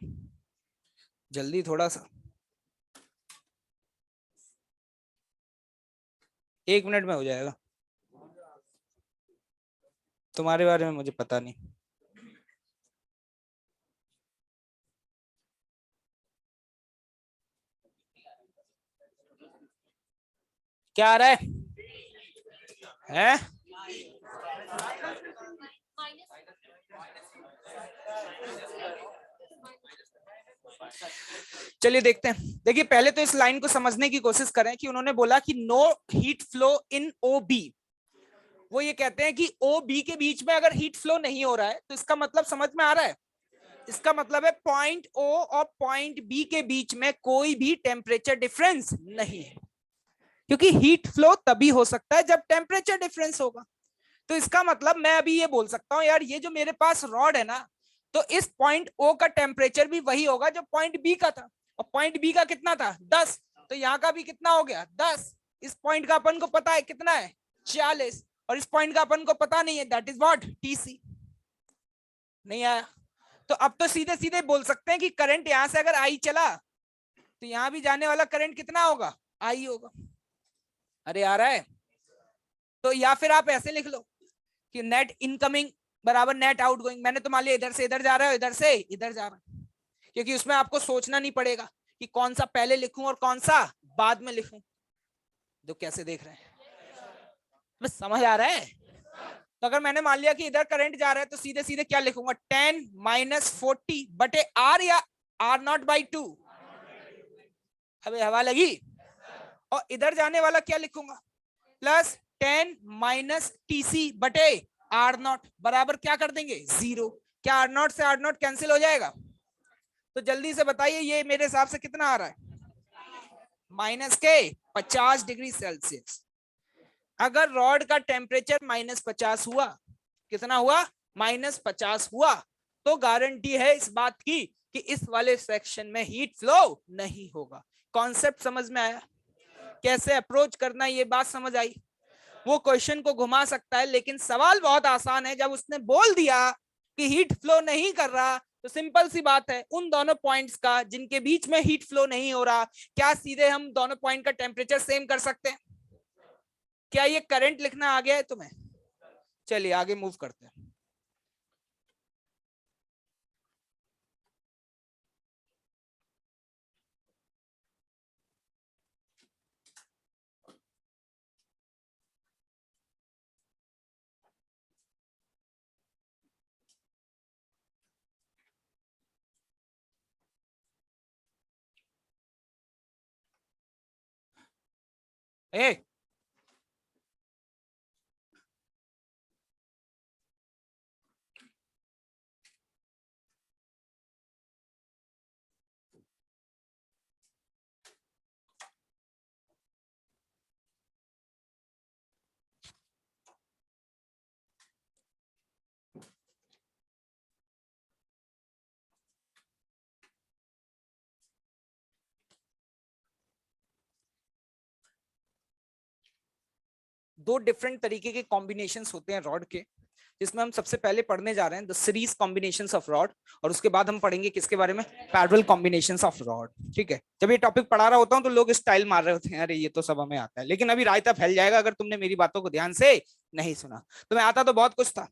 जल्दी थोड़ा सा, 1 मिनट में हो जाएगा। तुम्हारे बारे में मुझे पता नहीं। क्या आ रहा है? चलिए देखते हैं। देखिए पहले तो इस लाइन को समझने की कोशिश करें कि उन्होंने बोला कि no heat flow in O B. वो ये कहते हैं कि ओ बी के बीच में अगर हीट फ्लो नहीं हो रहा है तो इसका मतलब समझ में आ रहा है? इसका मतलब है पॉइंट ओ और पॉइंट बी के बीच में कोई भी टेम्परेचर डिफरेंस नहीं है, क्योंकि हीट फ्लो तभी हो सकता है जब टेम्परेचर डिफरेंस होगा। तो इसका मतलब मैं अभी ये बोल सकता हूं, यार ये जो मेरे पास रॉड है ना, तो इस पॉइंट ओ का टेम्परेचर भी वही होगा जो पॉइंट बी का था, और पॉइंट बी का कितना था 10, तो यहाँ का भी कितना हो गया 10। इस पॉइंट का अपन को पता है कितना है 40, और इस पॉइंट का अपन को पता नहीं है, दैट इज व्हाट टीसी। नहीं आया? तो अब तो सीधे सीधे बोल सकते हैं कि करंट यहां से अगर आई चला तो यहां भी जाने वाला करंट कितना होगा आई होगा। अरे आ रहा है? तो या फिर आप ऐसे लिख लो कि नेट इनकमिंग बराबर नेट आउटगोइंग। मैंने तो मान लिया इधर से इधर जा रहा है, इधर से इधर जा रहा है, क्योंकि उसमें आपको सोचना नहीं पड़ेगा कि कौन सा पहले लिखूं और कौन सा बाद में लिखूं। तो कैसे देख रहे हैं, बस समझ आ रहा है? तो अगर मैंने मान लिया कि इधर करंट जा रहा है तो सीधे सीधे क्या लिखूंगा 10 माइनस 40 बटे आर, या आर नॉट बाई 2। अबे हवा लगी। और इधर जाने वाला क्या लिखूंगा प्लस 10 माइनस टीसी बटे आर नॉट बराबर क्या कर देंगे 0। क्या आर नॉट से आर नॉट कैंसिल हो जाएगा? तो जल्दी से बताइए ये मेरे हिसाब से कितना आ रहा है माइनस के 50 डिग्री सेल्सियस। अगर रॉड का टेम्परेचर -50 हुआ, कितना हुआ -50 हुआ, तो गारंटी है इस बात की कि इस वाले सेक्शन में हीट फ्लो नहीं होगा। कॉन्सेप्ट समझ में आया? कैसे अप्रोच करना ये बात समझ आई? वो क्वेश्चन को घुमा सकता है, लेकिन सवाल बहुत आसान है। जब उसने बोल दिया कि हीट फ्लो नहीं कर रहा, तो सिंपल सी बात है उन दोनों पॉइंट्स का जिनके बीच में हीट फ्लो नहीं हो रहा, क्या सीधे हम दोनों पॉइंट का टेम्परेचर सेम कर सकते हैं? क्या ये करंट लिखना आ गया है तुम्हें? चलिए आगे मूव करते हैं। ए दो डिफरेंट तरीके के कॉम्बिनेशंस होते हैं रॉड के, जिसमें हम सबसे पहले पढ़ने जा रहे हैं the series combinations of rod, और उसके बाद हम पढ़ेंगे किसके बारे में पैरेलल कॉम्बिनेशंस ऑफ रॉड। ठीक है, जब ये टॉपिक पढ़ा रहा होता हूं तो लोग स्टाइल मार रहे होते हैं, अरे ये तो सब हमें आता है, लेकिन अभी रायता फैल जाएगा अगर तुमने मेरी बातों को ध्यान से नहीं सुना। तुम्हें आता तो बहुत कुछ था,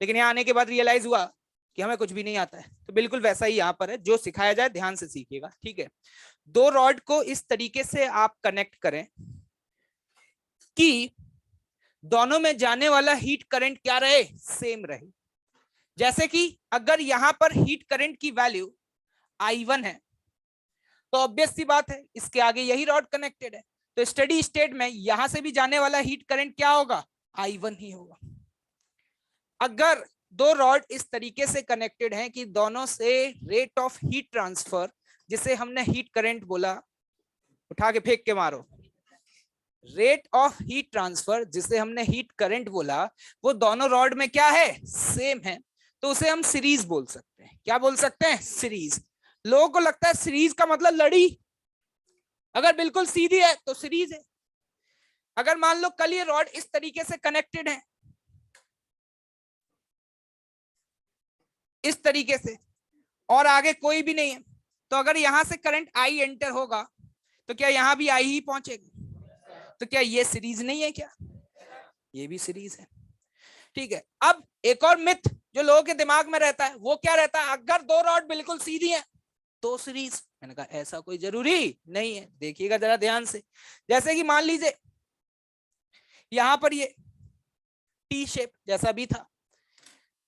लेकिन यहाँ आने के बाद रियलाइज हुआ कि हमें कुछ भी नहीं आता है। तो बिल्कुल वैसा ही यहाँ पर है, जो सिखाया जाए ध्यान से सीखिएगा। ठीक है, दो रॉड को इस तरीके से आप कनेक्ट करें कि दोनों में जाने वाला हीट करंट क्या रहे सेम रहे। जैसे कि अगर यहां पर हीट करंट की वैल्यू I1 है, तो ऑब्वियस सी बात है इसके आगे यही रॉड कनेक्टेड है, तो स्टेडी स्टेट में यहां से भी जाने वाला हीट करंट क्या होगा I1 ही होगा। अगर दो रॉड इस तरीके से कनेक्टेड हैं कि दोनों से रेट ऑफ हीट ट्रांसफर, जिसे हमने हीट करंट बोला, उठा के फेंक के मारो, रेट ऑफ हीट ट्रांसफर जिसे हमने हीट करंट बोला, वो दोनों रॉड में क्या है सेम है, तो उसे हम सीरीज बोल सकते हैं। क्या बोल सकते हैं सीरीज। लोगों को लगता है सीरीज का मतलब लड़ी, अगर बिल्कुल सीधी है तो सीरीज है। अगर मान लो कल ये रॉड इस तरीके से कनेक्टेड है, इस तरीके से, और आगे कोई भी नहीं है, तो अगर यहां से करंट आई एंटर होगा तो क्या यहां भी आई ही पहुंचेगा? तो क्या ये सीरीज नहीं है? क्या ये भी सीरीज है? ठीक है, अब एक और मिथ जो लोगों के दिमाग में रहता है वो क्या रहता है, अगर दो रॉड बिल्कुल सीधी है तो सीरीज। मैंने कहा ऐसा कोई जरूरी नहीं है, देखिएगा जरा ध्यान से। जैसे कि मान लीजिए यहां पर ये टी शेप जैसा भी था,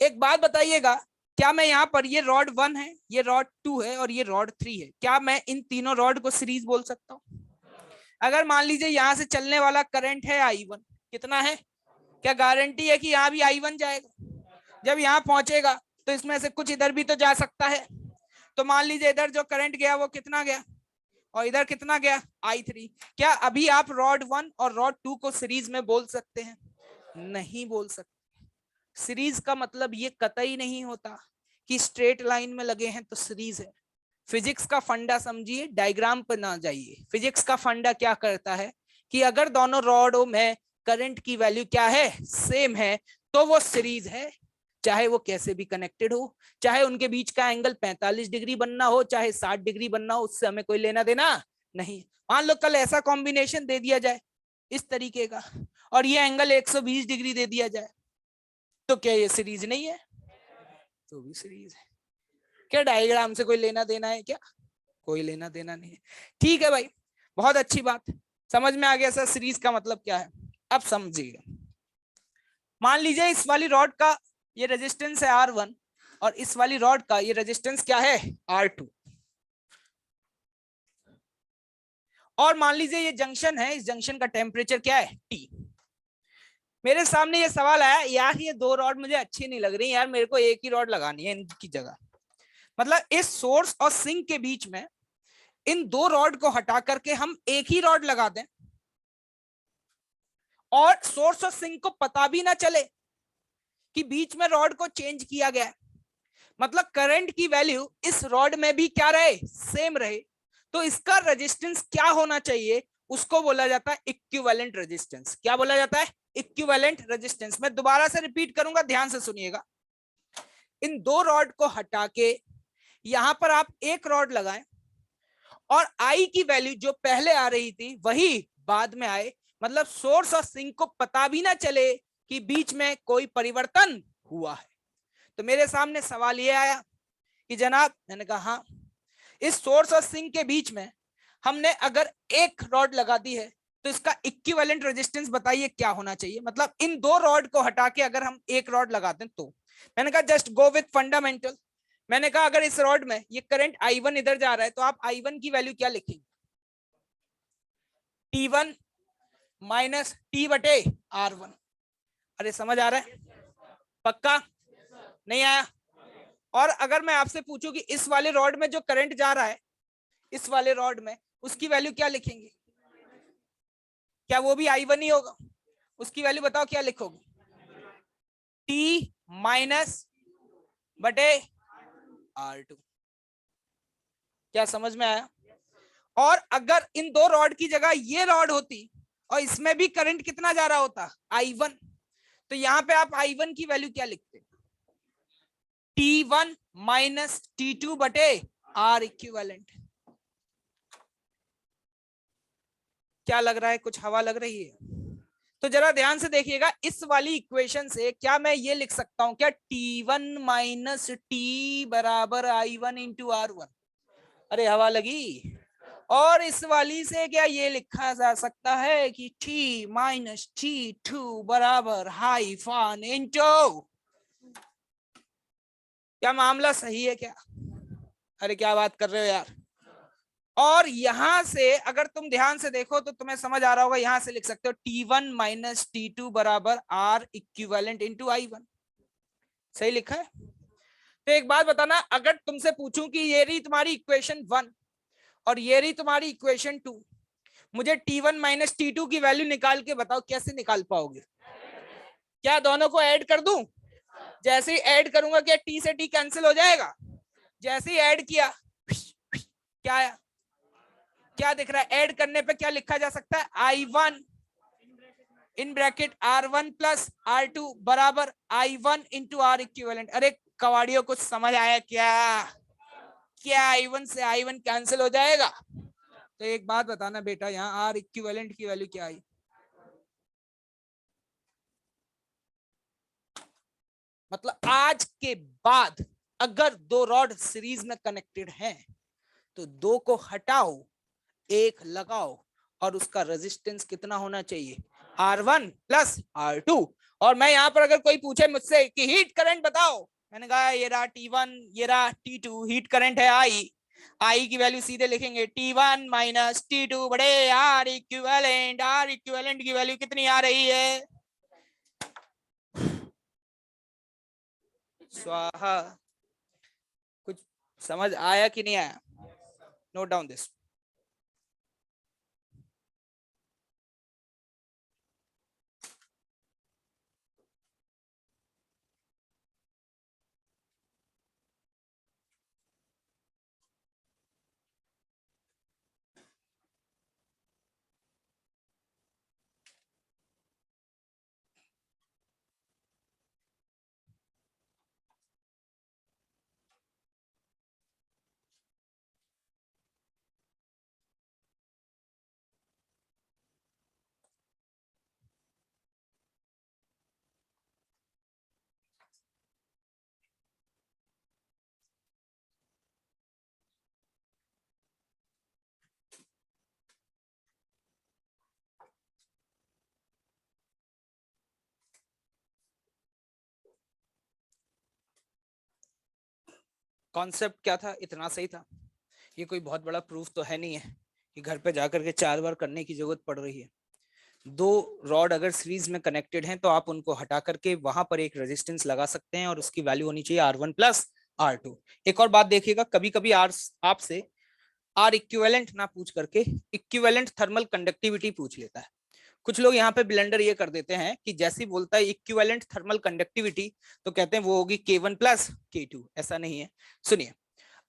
एक बात बताइएगा, क्या मैं यहाँ पर ये रॉड 1 है, ये रॉड 2 है और ये रॉड 3 है, क्या मैं इन तीनों रॉड को सीरीज बोल सकता हूँ? अगर मान लीजिए यहां से चलने वाला करंट है I1, कितना है, क्या गारंटी है कि यहाँ भी I1 जाएगा? जब यहाँ पहुंचेगा तो इसमें से कुछ इधर भी तो जा सकता है। तो मान लीजिए इधर जो करंट गया वो कितना गया, और इधर कितना गया I3। क्या अभी आप रॉड 1 और रॉड 2 को सीरीज में बोल सकते हैं? नहीं बोल सकते। सीरीज का मतलब ये कतई नहीं होता कि स्ट्रेट लाइन में लगे हैं तो सीरीज है। फिजिक्स का फंडा समझिए, डायग्राम पर ना जाइए। फिजिक्स का फंडा क्या करता है कि अगर दोनों रॉडों में करंट की वैल्यू क्या है, सेम है, तो वो सीरीज है, चाहे वो कैसे भी कनेक्टेड हो, चाहे उनके बीच का एंगल 45 डिग्री बनना हो, चाहे 60 डिग्री बनना हो, उससे हमें कोई लेना देना नहीं। मान लो कल ऐसा कॉम्बिनेशन दे दिया जाए इस तरीके का, और ये एंगल 120 डिग्री दे दिया जाए, तो क्या ये सीरीज नहीं है? तो भी सीरीज है। क्या डायग्राम से कोई लेना देना है क्या? कोई लेना देना नहीं है। ठीक है भाई, बहुत अच्छी बात, समझ में आ गया सर सीरीज का मतलब क्या है। अब समझिए, मान लीजिए इस वाली रॉड का ये रेजिस्टेंस है R1 और इस वाली रॉड का ये रेजिस्टेंस क्या है, R2। और मान लीजिए ये जंक्शन है, इस जंक्शन का टेम्परेचर क्या है, T। मेरे सामने ये सवाल आया, यार ये दो रॉड मुझे अच्छी नहीं लग रही यार, मेरे को एक ही रॉड लगानी है इनकी जगह। मतलब इस सोर्स और सिंक के बीच में इन दो रॉड को हटा करके हम एक ही रॉड लगा दें, और सोर्स और सिंक को पता भी ना चले कि बीच में रॉड को चेंज किया गया है। मतलब करंट की वैल्यू इस रॉड में भी क्या रहे, सेम रहे। तो इसका रेजिस्टेंस क्या होना चाहिए, उसको बोला जाता है इक्विवेलेंट रेजिस्टेंस। क्या बोला जाता है, इक्विवेलेंट रेजिस्टेंस। मैं दोबारा से रिपीट करूंगा, ध्यान से सुनिएगा। इन दो रॉड को हटा के यहां पर आप एक रॉड लगाएं, और आई की वैल्यू जो पहले आ रही थी वही बाद में आए। मतलब सोर्स और सिंक को पता भी ना चले कि बीच में कोई परिवर्तन हुआ है। तो मेरे सामने सवाल ये आया कि जनाब, मैंने कहा हाँ, इस सोर्स और सिंक के बीच में हमने अगर एक रॉड लगा दी है, तो इसका इक्विवेलेंट रेजिस्टेंस बताइए क्या होना चाहिए। मतलब इन दो रॉड को हटा के अगर हम एक रॉड लगाते हैं तो, मैंने कहा जस्ट गो विथ फंडामेंटल। मैंने कहा अगर इस रॉड में ये करंट I1 इधर जा रहा है, तो आप I1 की वैल्यू क्या लिखेंगे, T1 माइनस T बटे R1। अरे समझ आ रहा है, पक्का? नहीं आया? और अगर मैं आपसे पूछूं कि इस वाले रॉड में जो करंट जा रहा है, इस वाले रॉड में, उसकी वैल्यू क्या लिखेंगे? क्या वो भी I1 ही होगा? उसकी वैल्यू बताओ क्या लिखोगे, T माइनस बटे R2। क्या समझ में आया? और अगर इन दो रॉड की जगह ये रॉड होती और इसमें भी करंट कितना जा रहा होता, I1, तो यहां पे आप I1 की वैल्यू क्या लिखते, T1 माइनस T2 बटे R इक्विवेलेंट। क्या लग रहा है, कुछ हवा लग रही है? तो जरा ध्यान से देखिएगा, इस वाली इक्वेशन से क्या मैं ये लिख सकता हूं क्या, T1 माइनस टी बराबर I1 इंटू R1। अरे हवा लगी। और इस वाली से क्या ये लिखा जा सकता है कि T माइनस T2 बराबर हाइफन इंटू। क्या मामला सही है क्या? अरे क्या बात कर रहे हो यार। और यहां से अगर तुम ध्यान से देखो तो तुम्हें समझ आ रहा होगा, यहां से लिख सकते हो T1 माइनस T2 बराबर R इक्विवेलेंट इंटू I1। सही लिखा है? तो एक बात बताना, अगर तुमसे पूछूं कि ये रही तुम्हारी इक्वेशन 1 और ये रही तुम्हारी इक्वेशन 2, मुझे T1 माइनस T2 की वैल्यू निकाल के बताओ, कैसे निकाल पाओगे? क्या दोनों को ऐड कर दूं? जैसे ही ऐड करूंगा क्या T से T कैंसिल हो जाएगा? जैसे ही ऐड किया, क्या आया, क्या दिख रहा है? ऐड करने पे क्या लिखा जा सकता है, I1 in bracket R1 plus R2 बराबर I1 इंटू R इक्विवेलेंट। अरे कवाड़ियों, कुछ समझ आया क्या? क्या I1 से I1 कैंसिल हो जाएगा? तो एक बात बताना बेटा, यहाँ R इक्विवेलेंट की वैल्यू क्या आई? मतलब आज के बाद अगर दो रॉड सीरीज में कनेक्टेड हैं, तो दो को हटाओ, एक लगाओ, और उसका रेजिस्टेंस कितना होना चाहिए, R1 प्लस R2। और मैं यहां पर अगर कोई पूछे मुझसे कि हीट करंट बताओ, मैंने कहा ये रहा T1, ये रहा T2, हीट करंट है I की वैल्यू सीधे लिखेंगे T1 माइनस T2 बड़े R इक्विवेलेंट की वैल्यू कितनी आ रही है, स्वाहा। कुछ समझ आया कि नहीं आया? Note down this. कॉन्सेप्ट क्या था, इतना सही था। ये कोई बहुत बड़ा प्रूफ तो है नहीं है कि घर पे जाकर के 4 बार करने की जरूरत पड़ रही है। दो रॉड अगर सीरीज में कनेक्टेड हैं तो आप उनको हटा करके वहां पर एक रेजिस्टेंस लगा सकते हैं और उसकी वैल्यू होनी चाहिए R1 प्लस R2। एक और बात देखिएगा, कभी कभी आर आपसे आर इक्विवेलेंट ना पूछ करके इक्विवेलेंट थर्मल कंडक्टिविटी पूछ लेता है। कुछ लोग यहाँ पे ब्लेंडर ये कर देते हैं कि जैसे बोलता है इक्विवेलेंट थर्मल कंडक्टिविटी तो कहते हैं वो होगी K1 प्लस K2। ऐसा नहीं है, सुनिए।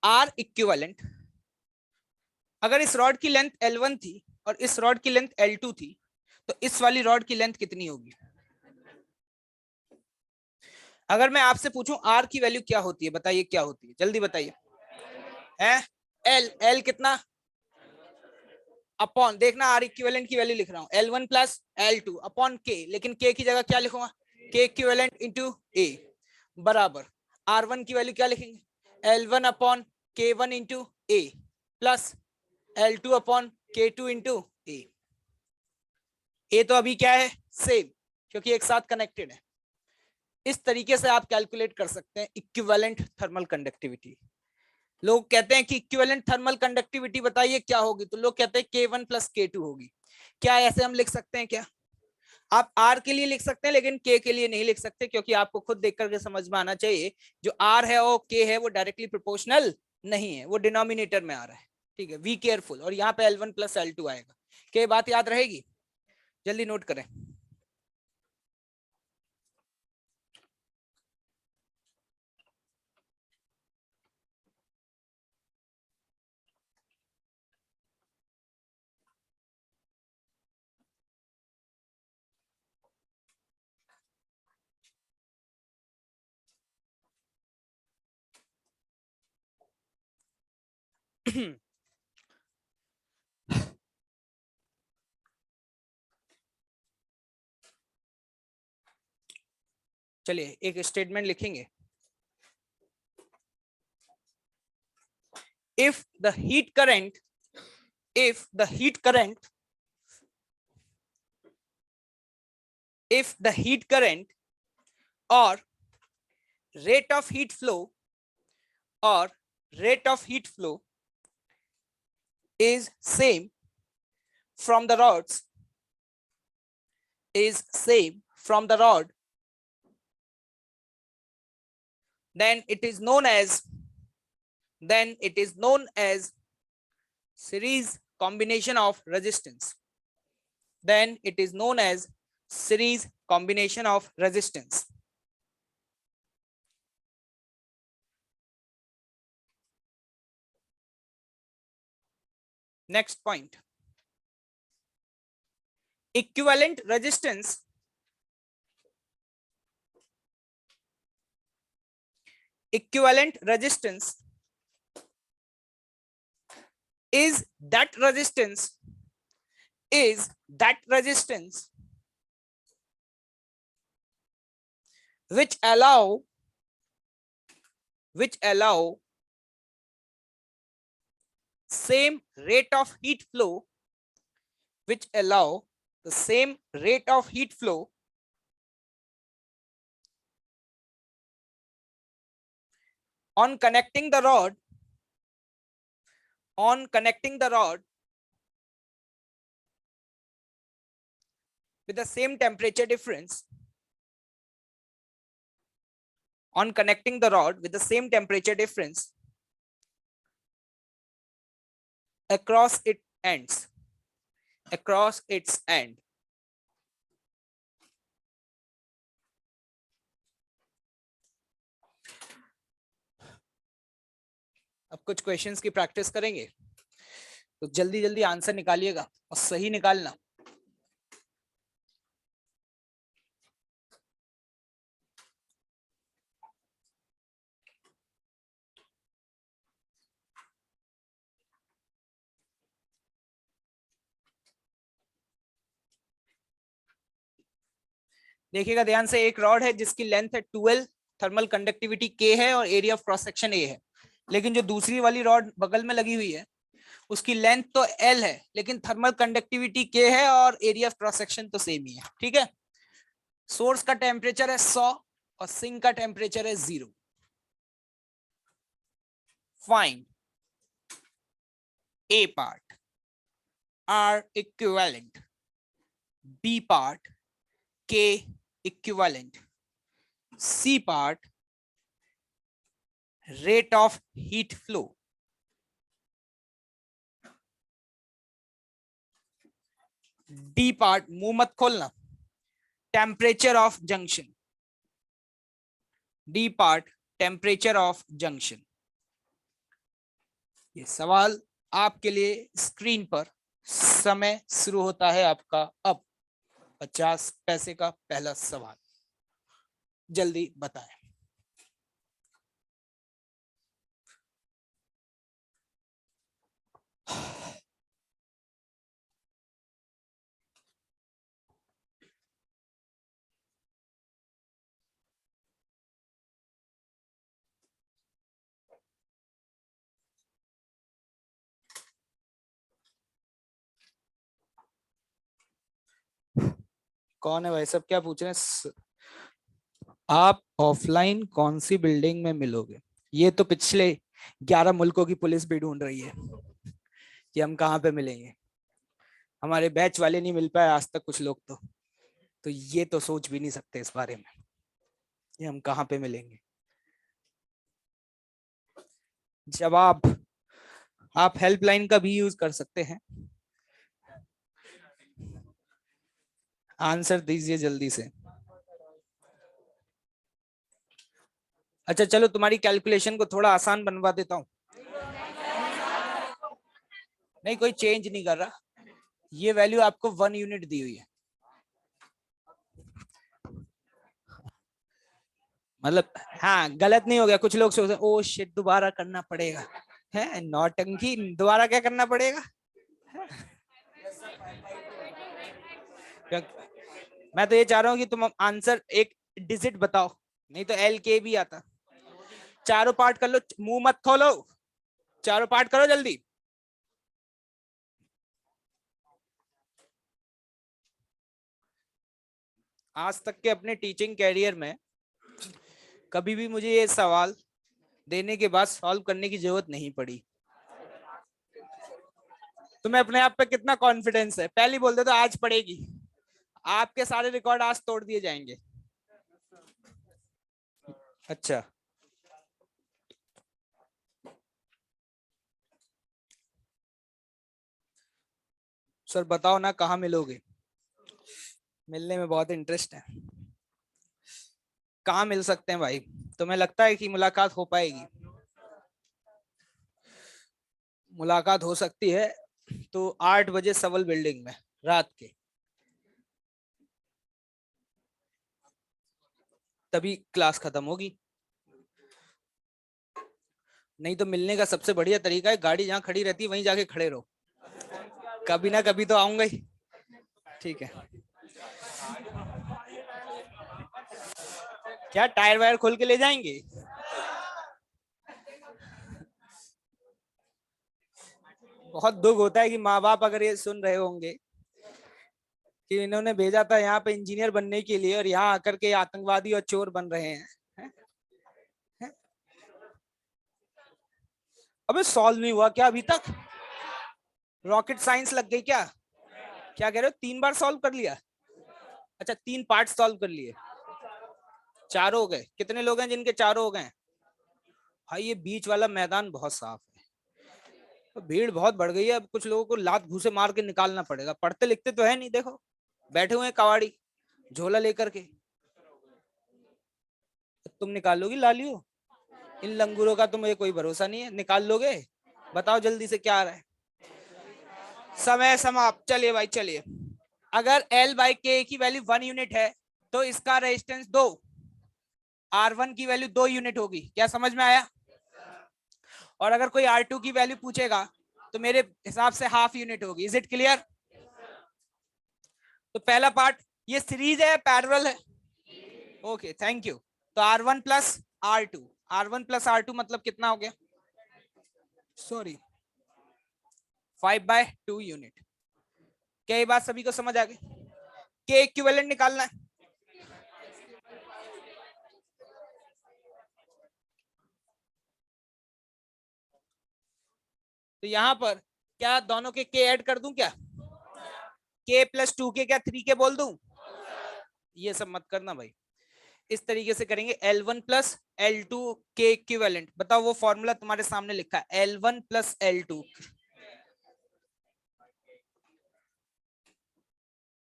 आर इक्विवेलेंट, अगर इस रॉड की लेंथ L1 थी और इस रॉड की लेंथ L2 थी तो इस वाली रॉड की लेंथ कितनी होगी? अगर मैं आपसे पूछूं आर की वैल्यू क्या होती है, बताइए क्या होती है, जल्दी बताइए। है एल, एल कितना अपॉन, देखना आर इक्विवेलेंट की वैल्यू लिख रहा हूं L1 प्लस L2 अपॉन के, लेकिन के की जगह क्या लिखूंगा, के इक्विवेलेंट इंटू ए बराबर R1 की वैल्यू क्या लिखेंगे, L1 upon K1 into a plus L2 upon K2 into a. ए तो अभी क्या है, सेम, क्योंकि एक साथ कनेक्टेड है। इस तरीके से आप कैलकुलेट कर सकते हैं इक्विवेलेंट थर्मल कंडक्टिविटी। लोग कहते हैं कि इक्विवेलेंट थर्मल कंडक्टिविटी बताइए क्या होगी, तो लोग कहते हैं K1 प्लस K2 होगी। क्या ऐसे हम लिख सकते हैं क्या? आप R के लिए लिख सकते हैं लेकिन K के लिए नहीं लिख सकते, क्योंकि आपको खुद देख करके समझ में आना चाहिए जो R है और K है वो डायरेक्टली प्रोपोर्शनल नहीं है, वो डिनोमिनेटर में आ रहा है। ठीक है, बी केयरफुल। और यहाँ पे L1 प्लस L2 आएगा। क्या बात याद रहेगी? जल्दी नोट करें। चलिए एक स्टेटमेंट लिखेंगे। if the heat current if the heat current if the heat current or rate of heat flow or rate of heat flow is same from the rods is same from the rod, then it is known as series combination of resistance. Then it is known as series combination of resistance. Next point, equivalent resistance is that resistance which allow same rate of heat flow on connecting the rod with the same temperature difference across its ends. अब कुछ questions की practice करेंगे, तो जल्दी जल्दी answer निकालिएगा और सही निकालना। देखिएगा ध्यान से, एक रॉड है जिसकी लेंथ है 12, थर्मल कंडक्टिविटी K है और area of cross section A है। लेकिन जो दूसरी वाली रॉड बगल में लगी हुई है उसकी लेंथ तो L है लेकिन थर्मल कंडक्टिविटी K है और एरिया ऑफ क्रॉस सेक्शन तो सेम ही है। ठीक है, सोर्स का टेम्परेचर है 100 और सिंक का टेम्परेचर है 0। Find A part R equivalent, B part K equivalent, C part rate of heat flow, D part मुंह मत खोलना, temperature of junction, D part temperature of junction. ये सवाल आपके लिए स्क्रीन पर, समय शुरू होता है आपका अब। 50 पैसे का पहला सवाल, जल्दी बताएं। कौन है भाई सब, क्या पूछ रहे हैं? आप ऑफलाइन कौन सी बिल्डिंग में मिलोगे? ये तो पिछले 11 मुल्कों की पुलिस भी ढूंढ रही है कि हम कहाँ पे मिलेंगे। हमारे बैच वाले नहीं मिल पाए आज तक कुछ लोग, तो ये तो सोच भी नहीं सकते इस बारे में कि हम कहाँ पे मिलेंगे। जवाब आप हेल्पलाइन का भी यूज कर सकते हैं। आंसर दीजिए जल्दी से। अच्छा चलो, तुम्हारी कैलकुलेशन को थोड़ा आसान बनवा देता हूँ। नहीं, कोई चेंज नहीं कर रहा। ये वैल्यू आपको 1 यूनिट दी हुई है, मतलब हाँ गलत नहीं हो गया। कुछ लोग सोचते ओ शिट दोबारा करना पड़ेगा, है नौटंकी, दोबारा क्या करना पड़ेगा। मैं तो ये चाह रहा हूँ कि तुम आंसर एक डिजिट बताओ, नहीं तो एल के भी आता। चारों पार्ट कर लो, मुंह मत खोलो, चारों पार्ट करो जल्दी। आज तक के अपने टीचिंग कैरियर में कभी भी मुझे ये सवाल देने के बाद सॉल्व करने की जरूरत नहीं पड़ी। तुम्हें अपने आप पे कितना कॉन्फिडेंस है? पहले बोल दे तो आज पड़ेगी। आपके सारे रिकॉर्ड आज तोड़ दिए जाएंगे। अच्छा सर बताओ ना, कहाँ मिलोगे? मिलने में बहुत इंटरेस्ट है। कहाँ मिल सकते हैं भाई? तुम्हें लगता है कि मुलाकात हो पाएगी? मुलाकात हो सकती है तो 8 बजे सवल बिल्डिंग में रात के, तभी क्लास खत्म होगी। नहीं तो मिलने का सबसे बढ़िया तरीका है, गाड़ी जहाँ खड़ी रहती है वहीं जाके खड़े रहो, कभी ना कभी तो आऊंगा ही। ठीक है, क्या टायर वायर खोल के ले जाएंगे? बहुत दुख होता है कि माँ बाप अगर ये सुन रहे होंगे कि इन्होंने भेजा था यहाँ पे इंजीनियर बनने के लिए और यहाँ आकर के आतंकवादी और चोर बन रहे हैं। है? अबे सॉल्व नहीं हुआ क्या अभी तक? रॉकेट साइंस लग गई क्या? क्या कह रहे हो, 3 बार सॉल्व कर लिया? अच्छा 3 पार्ट सॉल्व कर लिए, चारों हो गए। कितने लोग हैं जिनके चारों हो गए? भाई ये बीच वाला मैदान बहुत साफ है, तो भीड़ बहुत बढ़ गई है। अब कुछ लोगों को लात घूसे मार के निकालना पड़ेगा। पढ़ते लिखते तो है नहीं, देखो बैठे हुए हैं कवाड़ी झोला लेकर के। तुम निकाल लोगी लालियो? इन लंगूरों का तो मुझे कोई भरोसा नहीं है, निकाल लोगे? बताओ जल्दी से क्या आ रहा है। समय समाप्त। चलिए भाई चलिए। अगर L बाई के की वैल्यू 1 यूनिट है तो इसका रेजिस्टेंस 2, R1 की वैल्यू 2 यूनिट होगी। क्या समझ में आया? और अगर कोई R2 की वैल्यू पूछेगा तो मेरे हिसाब से हाफ यूनिट होगी। Is it clear? तो पहला पार्ट, ये सीरीज है पैरेलल है? Okay thank you. तो R1 plus R2, R1 plus R2 मतलब कितना हो गया? Sorry 5/2 unit. क्या ये बात सभी को समझ आ गई? के इक्विवेलेंट निकालना है। तो यहाँ पर क्या दोनों के k ऐड कर दूं क्या, k प्लस 2k क्या 3k बोल दूं, ये सब मत करना भाई। इस तरीके से करेंगे L1 प्लस L2 के इक्विवेलेंट। बताओ वो फॉर्मूला तुम्हारे सामने लिखा है, L1 plus L2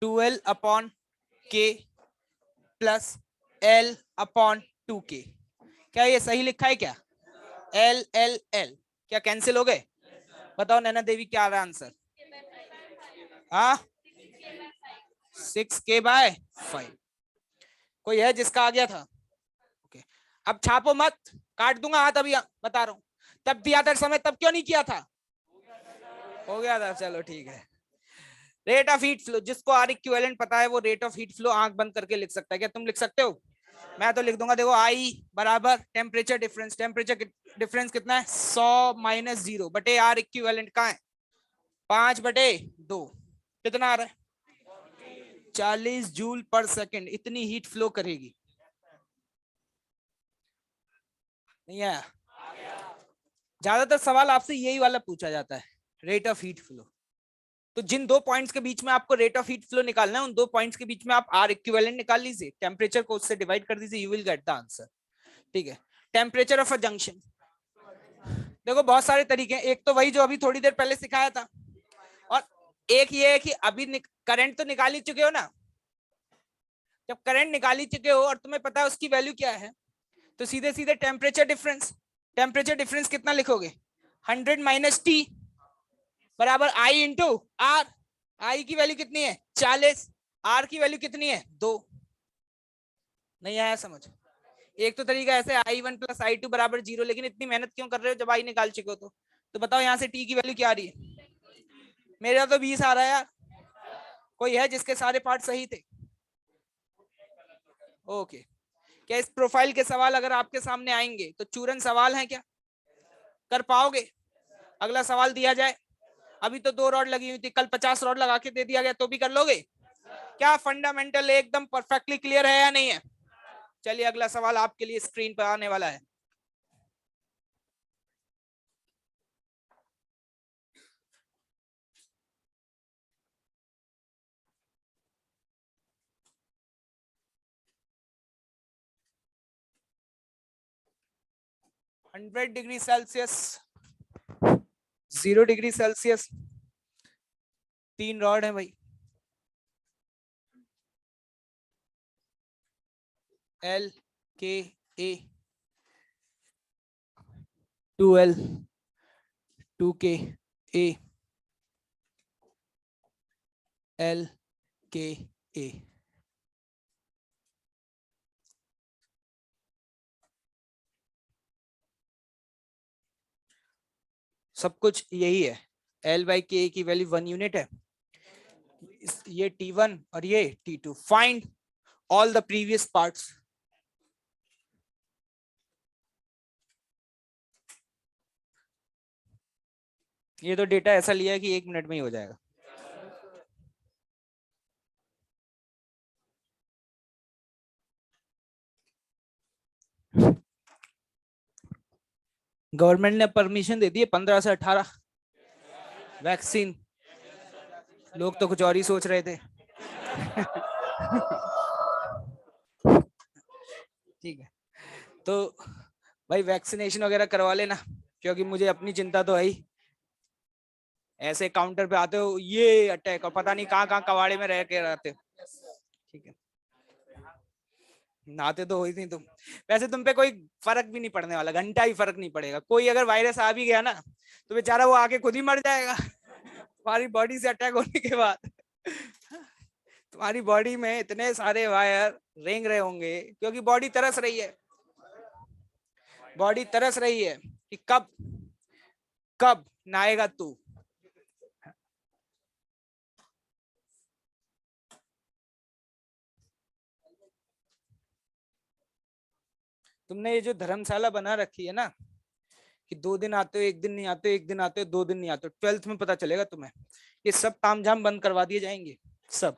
12 upon k plus L upon 2k। क्या ये सही लिखा है क्या, L L L क्या कैंसिल हो गए, बताओ नैना देवी क्या आ रहा है आंसर, हाँ 6k/5। कोई है जिसका आ गया था, ओके। अब छापो मत, काट दूंगा हाथ अभी, बता रहा हूं। तब दिया था समय, तब क्यों नहीं किया था, हो गया था, चलो ठीक है। रेट ऑफ हीट फ्लो, जिसको आर इक्विवेलेंट पता है वो रेट ऑफ हीट फ्लो आंख बंद करके लिख सकता है। क्या तुम लिख सकते हो, मैं तो लिख दूंगा, देखो आई बराबर टेम्परेचर डिफरेंस, टेम्परेचर डिफरेंस कितना है 100 - 0 बटे आर इक्विवेलेंट कहाँ है 5/2, कितना आ रहा है 40 जूल पर सेकंड, इतनी हीट फ्लो करेगी। नहीं आया, ज्यादातर सवाल आपसे यही वाला पूछा जाता है, रेट ऑफ हीट फ्लो। तो जिन दो पॉइंट्स के बीच में आपको रेट ऑफ हीट फ्लो निकालना है, उन दो पॉइंट्स के बीच में आप आर इक्विवेलेंट निकाल लीजिए, टेम्परेचर को उससे डिवाइड कर दीजिए, you will get the answer. ठीक है, टेम्परेचर ऑफ अ जंक्शन, देखो बहुत सारे तरीके हैं, एक तो वही जो अभी थोड़ी देर पहले सिखाया था, और एक ये है कि अभी करंट तो निकाल ही चुके हो ना। जब करंट निकाल ही चुके हो और तुम्हें पता है उसकी वैल्यू क्या है, तो सीधे सीधे टेम्परेचर डिफरेंस, टेम्परेचर डिफरेंस कितना लिखोगे 100 - T बराबर आई इंटू आर। आई की वैल्यू कितनी है 40, आर की वैल्यू कितनी है 2। नहीं आया समझ, एक तो तरीका ऐसे I1 + I2 बराबर 0, लेकिन इतनी मेहनत क्यों कर रहे हो जब आई निकाल चुके हो तो बताओ यहाँ से टी की वैल्यू क्या आ रही है, मेरा तो 20 आ रहा है यार, कोई है जिसके सारे पार्ट सही थे, ओके। क्या इस प्रोफाइल के सवाल अगर आपके सामने आएंगे तो चूरन सवाल है क्या, कर पाओगे, अगला सवाल दिया जाए, अभी तो 2 रॉड लगी हुई थी, कल 50 रॉड लगा के दे दिया गया तो भी कर लोगे, क्या फंडामेंटल एकदम परफेक्टली क्लियर है या नहीं है। चलिए अगला सवाल आपके लिए स्क्रीन पर आने वाला है। $100 0 डिग्री सेल्सियस, 3 रॉड है भाई, L K A 2L 2K A L K A। सब कुछ यही है, L/K की वैल्यू 1 यूनिट है, ये T1 और ये T2। Find all the previous parts. ये तो डेटा ऐसा लिया है कि 1 मिनट में ही हो जाएगा। गवर्नमेंट ने परमिशन दे दी है 15 से 18 वैक्सीन, लोग तो कुछ और ही सोच रहे थे। ठीक है, तो भाई वैक्सीनेशन वगैरह करवा लेना, क्योंकि मुझे अपनी चिंता तो है ही, ऐसे काउंटर पे आते हो ये अटैक और पता नहीं कहाँ कहाँ कबाड़े में रह के रहते हो। ठीक है, नहाते तो हो ही नहीं तुम, वैसे तुम पे कोई फर्क भी नहीं पड़ने वाला, घंटा ही फर्क नहीं पड़ेगा, कोई अगर वायरस आ भी गया ना तो बेचारा वो आके खुद ही मर जाएगा तुम्हारी बॉडी से अटैक होने के बाद। तुम्हारी बॉडी में इतने सारे वायर रेंग रहे होंगे, क्योंकि बॉडी तरस रही है, बॉडी तरस रही है कि कब कब नहाएगा तू। तुमने ये जो धर्मशाला बना रखी है ना, कि 2 दिन आते हो 1 दिन नहीं आते हो, 1 दिन आते हो 2 दिन नहीं आते हो, 12th में पता चलेगा तुम्हें, ये सब तामझाम बंद करवा दिए जाएंगे सब,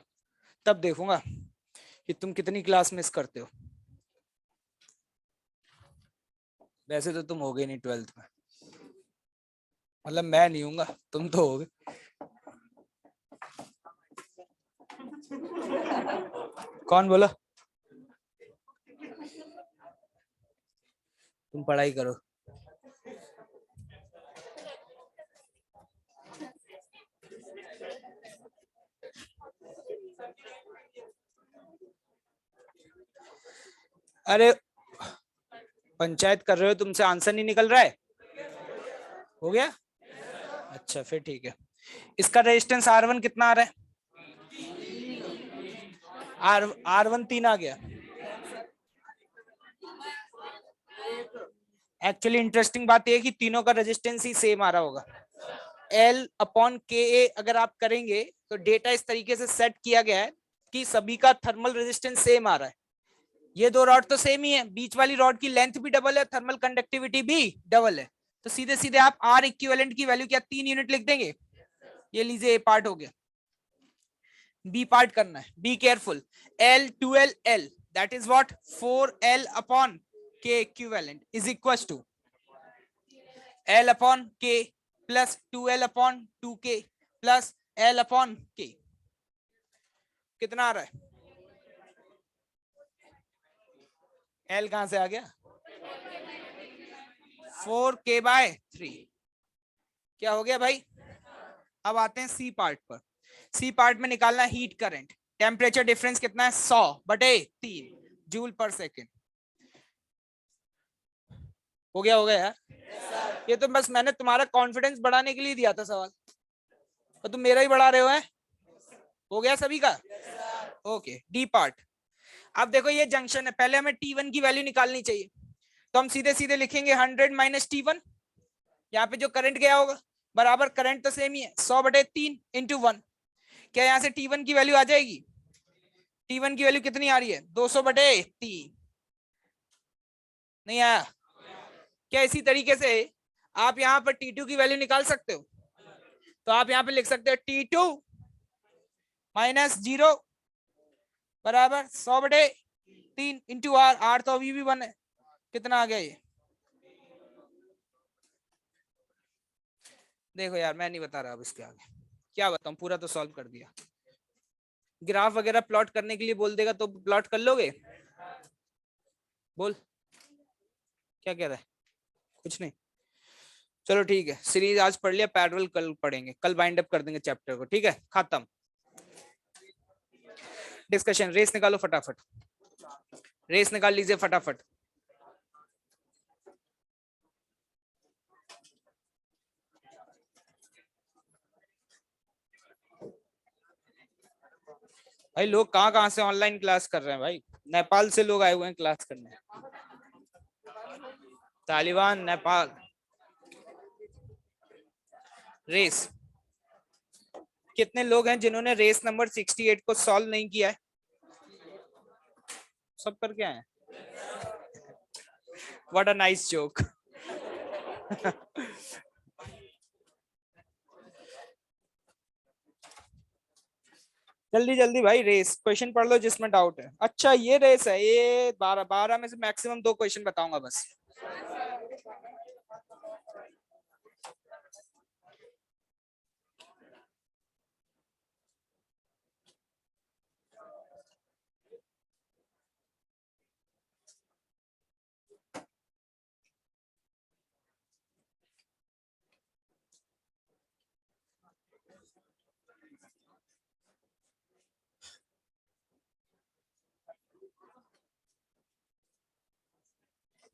तब देखूंगा कि तुम कितनी क्लास मिस करते हो। वैसे तो तुम हो गए नहीं 12th में। मतलब मैं नहीं हूँगा, तुम तो होगे। कौन बोला? तुम पढ़ाई करो। अरे पंचायत कर रहे हो, तुमसे आंसर नहीं निकल रहा है? हो गया? अच्छा फिर ठीक है। इसका रेजिस्टेंस R1 कितना आ रहा है? R1 3 आ गया। एक्चुअली इंटरेस्टिंग बात यह है कि तीनों का रेजिस्टेंस ही सेम आ रहा होगा। L अपॉन के अगर आप करेंगे तो डेटा इस तरीके से सेट किया गया है कि सभी का थर्मल रेजिस्टेंस सेम आ रहा है। ये दो रॉड तो सेम ही है, बीच वाली रॉड की लेंथ भी डबल है, थर्मल कंडक्टिविटी भी डबल है, तो सीधे सीधे आप R इक्विवेलेंट की वैल्यू क्या 3 यूनिट लिख देंगे। ये लीजिए ए पार्ट हो गया। बी पार्ट करना है, be careful. L 12L that is what 4L upon K equivalent is equal to L upon K plus 2L upon 2K plus L upon K. कितना आ रहा है? L कहां से आ गया? 4K/3। क्या हो गया भाई? अब आते हैं सी पार्ट पर। सी पार्ट में निकालना हीट करंट। टेम्परेचर डिफरेंस कितना है? 100/3 जूल पर सेकेंड। हो गया यार? ये तो बस मैंने तुम्हारा कॉन्फिडेंस बढ़ाने के लिए दिया था सवाल, और तुम मेरा ही बढ़ा रहे हो है। हो गया सभी का? Okay, D part. अब देखो ये जंक्शन है, पहले हमें T1 की वैल्यू निकालनी चाहिए, तो हम सीधे सीधे लिखेंगे 100 माइनस T1। यहाँ पे जो करंट गया होगा बराबर, करंट तो सेम ही है, 100/3 इंटू 1। क्या यहाँ से T1 की वैल्यू आ जाएगी? T1 की वैल्यू कितनी आ रही है? 200/3। नहीं आया? क्या इसी तरीके से आप यहाँ पर T2 की वैल्यू निकाल सकते हो? तो आप यहाँ पे लिख सकते हो T2 माइनस 0 बराबर 100/3 इंटू R तो अभी भी 1 है। कितना आ गया ये? देखो यार मैं नहीं बता रहा, अब इसके आगे क्या बताऊं, पूरा तो सॉल्व कर दिया। ग्राफ वगैरह प्लॉट करने के लिए बोल देगा तो प्लॉट कर लोगे? बोल, क्या कह रहा है? कुछ नहीं। चलो ठीक है, सीरीज आज पढ़ लिया, पैरेलल कल पढ़ेंगे, कल बाइंड अप कर देंगे चैप्टर को। ठीक है, खत्म। डिस्कशन, रेस निकालो फटाफट, रेस निकाल लीजिए फटाफट। भाई लोग कहाँ कहाँ से ऑनलाइन क्लास कर रहे हैं भाई, नेपाल से लोग आए हुए हैं क्लास करने। तालिबान, नेपाल। रेस, कितने लोग हैं जिन्होंने रेस नंबर 68 को सॉल्व नहीं किया है? सब करके आए हैं। What a nice joke. जल्दी जल्दी भाई, रेस क्वेश्चन पढ़ लो जिसमें डाउट है। अच्छा ये रेस है, ये 12 में से मैक्सिमम 2 क्वेश्चन बताऊंगा बस।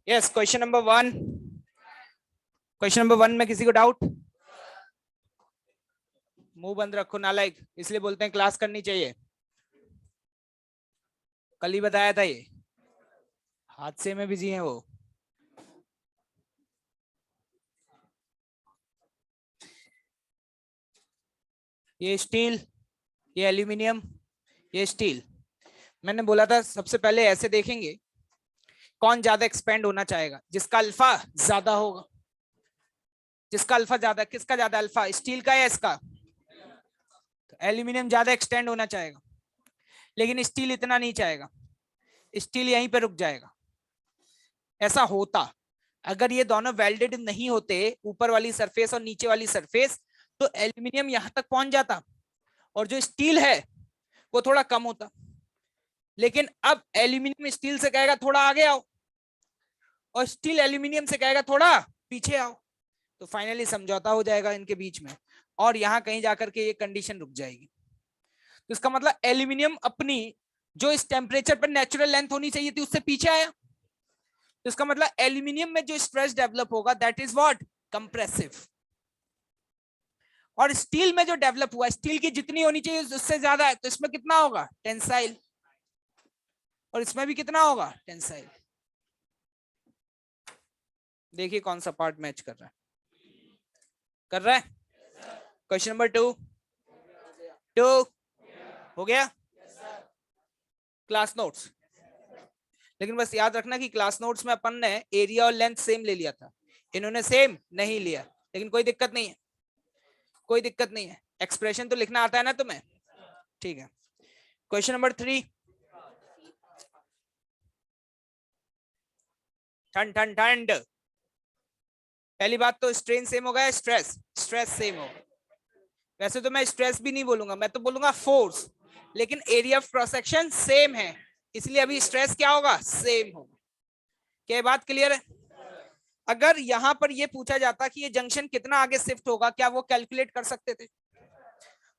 Yes, question number 1। Question number 1 में किसी को डाउट? मुंह बंद रखो नालायक, इसलिए बोलते हैं क्लास करनी चाहिए। कल ही बताया था ये, हादसे में बिजी हैं वो। ये स्टील, ये एल्यूमिनियम, ये स्टील। मैंने बोला था सबसे पहले ऐसे देखेंगे कौन ज्यादा एक्सपेंड होना चाहेगा, जिसका अल्फा ज्यादा होगा। जिसका अल्फा ज्यादा, किसका ज्यादा अल्फा, स्टील का या इसका? तो एल्यूमिनियम ज्यादा एक्सटेंड होना चाहेगा, लेकिन स्टील इतना नहीं चाहेगा, स्टील यहीं पे रुक जाएगा। ऐसा होता अगर ये दोनों वेल्डेड नहीं होते, ऊपर वाली सरफेस और नीचे वाली सरफेस, तो एल्यूमिनियम यहां तक पहुंच जाता और जो स्टील है वो थोड़ा कम होता। लेकिन अब एल्यूमिनियम स्टील से कहेगा थोड़ा आगे आओ, और स्टील एल्यूमिनियम से कहेगा थोड़ा पीछे आओ, तो फाइनली समझौता हो जाएगा इनके बीच में, और यहां कहीं जाकर के ये कंडीशन रुक जाएगी। तो इसका मतलब एल्यूमिनियम अपनी जो इस टेम्परेचर पर नेचुरल लेंथ होनी चाहिए थी उससे पीछे आया। तो इसका मतलब एल्यूमिनियम में जो स्ट्रेस डेवलप होगा दैट इज व्हाट, कंप्रेसिव। और स्टील में जो डेवलप हुआ, स्टील की जितनी होनी चाहिए उससे ज्यादा है, तो इसमें कितना होगा, टेंसाइल, और इसमें भी कितना होगा, टेंसाइल। देखिए कौन सा पार्ट मैच कर रहा है, कर रहा है। क्वेश्चन नंबर 2 हो गया। क्लास नोट्स, लेकिन बस याद रखना कि क्लास नोट्स में अपन ने एरिया और लेंथ सेम ले लिया था, इन्होंने सेम नहीं लिया, लेकिन कोई दिक्कत नहीं है, कोई दिक्कत नहीं है। एक्सप्रेशन तो लिखना आता है ना तुम्हें, ठीक है। क्वेश्चन नंबर 3, ठंड ठंड ठंड। पहली बात तो स्ट्रेन सेम होगा, स्ट्रेस स्ट्रेस सेम होगा। वैसे तो मैं स्ट्रेस भी नहीं बोलूंगा, मैं तो बोलूंगा फोर्स, लेकिन area of cross section same है, इसलिए अभी स्ट्रेस क्या होगा, सेम होगा। क्या बात क्लियर है? अगर यहां पर ये पूछा जाता कि ये जंक्शन कितना आगे शिफ्ट होगा, क्या वो कैलकुलेट कर सकते थे?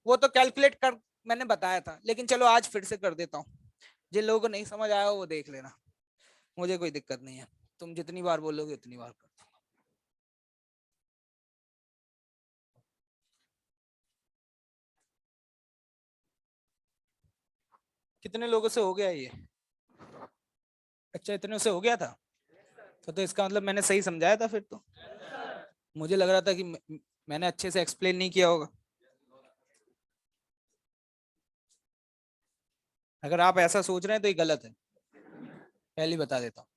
वो तो कैलकुलेट कर मैंने बताया था, लेकिन चलो आज फिर से कर देता हूँ। जिन लोगों को नहीं समझ आया वो देख लेना, मुझे कोई दिक्कत नहीं है, तुम जितनी बार बोलोगे उतनी बार कर दो। कितने लोगों से हो गया ये? अच्छा, इतने से हो गया था, तो इसका मतलब मैंने सही समझाया था फिर तो। मुझे लग रहा था कि मैंने अच्छे से एक्सप्लेन नहीं किया होगा। अगर आप ऐसा सोच रहे हैं तो ये गलत है, पहले बता देता हूँ।